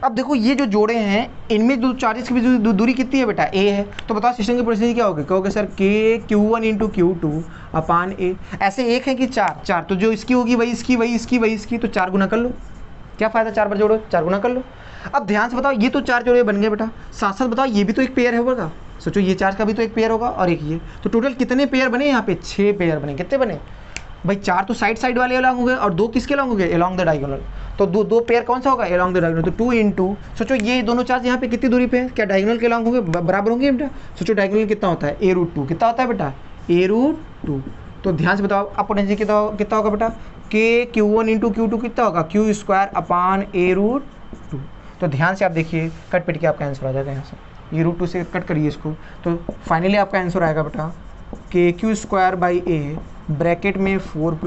अब देखो ये जो जोड़े हैं इनमें 2 चार्जेस की भी दूरी कितनी है बेटा A है। तो बताओ सिस्टम की पोटेंशियल क्या होगी, कहोगे sir Q1 into Q2 upon A। ऐसे एक है कि 4, तो जो इसकी होगी वही इसकी, वही इसकी, वही इसकी, तो 4 गुना कर लो, क्या फ़ायदा 4 बार जोड़ो, 4 गुना कर लो। अब ध्यान से बताओ ये तो 4 जोड़े बन गए बेटा, साथ साथ बताओ ये भी तो एक पेयर है होगा, सोचो ये चार्ज का भी तो एक पेयर होगा और एक ये, तो टोटल कितने पेयर बने यहाँ पे 6 पेयर बने। कितने बने भाई, 4 तो साइड वाले अलॉन्ग हो गए और 2 किसके अलॉन्ग हो गए, अलॉन्ग द डायगोनल। तो दो पेयर कौन सा होगा, अलॉन्ग द डायगोनल। तो 2 इंटू, सोचो ये दोनों चार्ज यहाँ पे कितनी दूरी पे है, क्या डायगोनल के अलॉन्ग होंगे, बराबर होंगे बेटा। सोचो डायगोनल कितना होता है A√2, कितना होता है बेटा A√2। तो ध्यान से बताओ अब पोटेंशियल कितना होगा बेटा, Q1 इंटू Q2 कितना होगा Q² अपान A√2। तो ध्यान से आप देखिए, कट पिट के आपका आंसर आ जाएगा यहाँ से, A√2 से कट करिए इसको, तो फाइनली आपका आंसर आएगा बेटा Q² बाई A ब्रैकेट में 4 +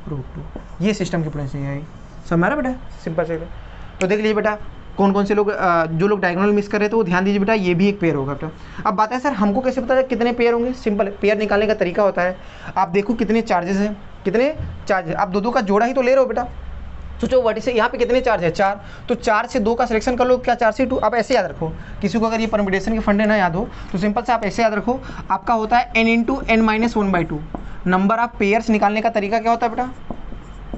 √2। ये सिस्टम की पोटेंशियल है, समझ रहा बेटा, सिंपल से। तो देख लीजिए बेटा कौन कौन से लोग जो लोग डायगोनल मिस कर रहे थे वो ध्यान दीजिए बेटा, ये भी एक पेयर होगा बेटा। अब बात है सर हमको कैसे पता है कितने पेयर होंगे, सिंपल पेयर निकालने का तरीका होता है, आप देखो कितने चार्जेस हैं, कितने चार्जेस, आप 2 का जोड़ा ही तो ले रहे हो बेटा। सोचो वर्टिस से यहाँ पे कितने चार्ज है 4, तो 4 से 2 का सिलेक्शन कर लो, क्या 4 से 2। आप ऐसे याद रखो, किसी को अगर ये परम्यूटेशन के फंडे ना याद हो तो सिंपल से आप ऐसे याद रखो, आपका होता है n into n-1/2। Number of pairs निकालने का तरीका क्या होता है बेटा,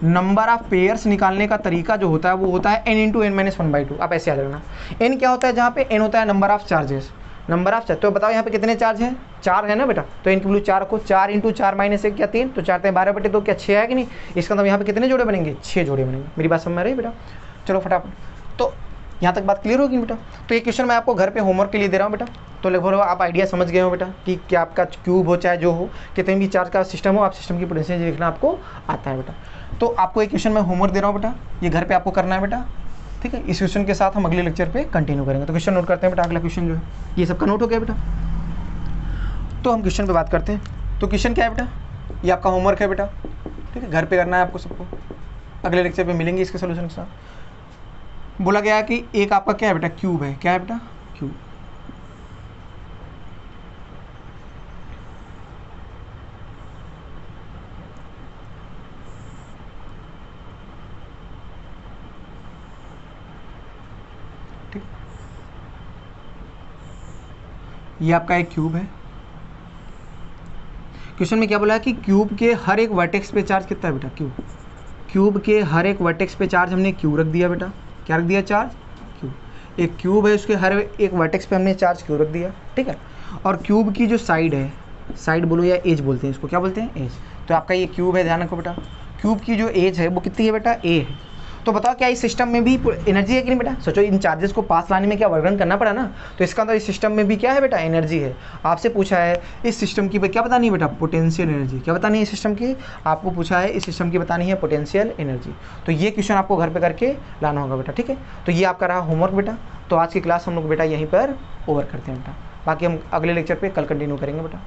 नंबर ऑफ पेयर्स निकालने का तरीका जो होता है वो होता है n इंटू n-1/2। आप ऐसे याद रखना, n क्या होता है, जहाँ पे n होता है number of charges, number of charge. तो बताओ यहाँ पे कितने चार्ज हैं, 4 है ना बेटा, तो इनकी वैल्यू 4 को 4 × 4 - 1 क्या 3, तो 4 × 12 बटे 2 क्या 6 है कि नहीं। इसका मतलब यहाँ पे कितने जोड़े बनेंगे, 6 जोड़े बनेंगे। मेरी बात समझ में आ रही है बेटा। चलो फटाफट, तो यहाँ तक बात क्लियर होगी बेटा। तो ये क्वेश्चन मैं आपको घर पे होमवर्क के लिए दे रहा हूँ बेटा। तो लगभग आप आइडिया समझ गए हो बेटा कि क्या आपका क्यूब हो चाहे जो हो, कितने भी चार्ज का सिस्टम हो, आप सिस्टम की पोटेंशियल लिखना आपको आता है बेटा। तो आपको एक क्वेश्चन मैं होमवर्क दे रहा हूँ बेटा, ये घर पे आपको करना है बेटा, ठीक है। इस क्वेश्चन के साथ हम अगले लेक्चर पे कंटिन्यू करेंगे। तो क्वेश्चन नोट करते हैं बेटा। अगला क्वेश्चन जो है ये सबका नोट हो गया बेटा। तो हम क्वेश्चन पे बात करते हैं। तो क्वेश्चन क्या है बेटा, ये आपका होमवर्क है बेटा, ठीक है, घर पे करना है आपको सबको। अगले लेक्चर पे मिलेंगे इसके सोल्यूशन के साथ। बोला गया है कि एक आपका क्या है बेटा, क्यूब है। क्या है बेटा, क्यूब। ठीक, ये आपका एक क्यूब है। क्वेश्चन में क्या बोला है कि क्यूब के हर एक वर्टेक्स पे चार्ज कितना है बेटा, क्यूब के हर एक वर्टेक्स पे चार्ज हमने क्यू रख दिया बेटा। क्या रख दिया, चार्ज क्यूब। एक क्यूब है, उसके हर एक वर्टेक्स पे हमने चार्ज क्यू रख दिया, ठीक है। और क्यूब की जो साइड है, साइड बोलो या एज बोलते हैं इसको, क्या बोलते हैं, एज। तो आपका ये क्यूब है, ध्यान रखो बेटा। क्यूब की जो एज है वो कितनी है बेटा, ए है। तो बताओ क्या इस सिस्टम में भी एनर्जी है कि नहीं बेटा। सोचो इन चार्जेस को पास लाने में क्या वर्क करना पड़ा ना, तो इसका अंदर इस सिस्टम में भी क्या है बेटा, एनर्जी है। आपसे पूछा है इस सिस्टम की क्या बतानी है बेटा, पोटेंशियल एनर्जी। क्या बतानी है इस सिस्टम की, आपको पूछा है इस सिस्टम की बतानी है पोटेंशियल एनर्जी। तो ये क्वेश्चन आपको घर पे करके लाना होगा बेटा, ठीक है। तो ये आपका रहा होमवर्क बेटा। तो आज की क्लास हम लोग बेटा यहीं पर ओवर करते हैं बेटा, बाकी हम अगले लेक्चर पे कल कंटिन्यू करेंगे बेटा।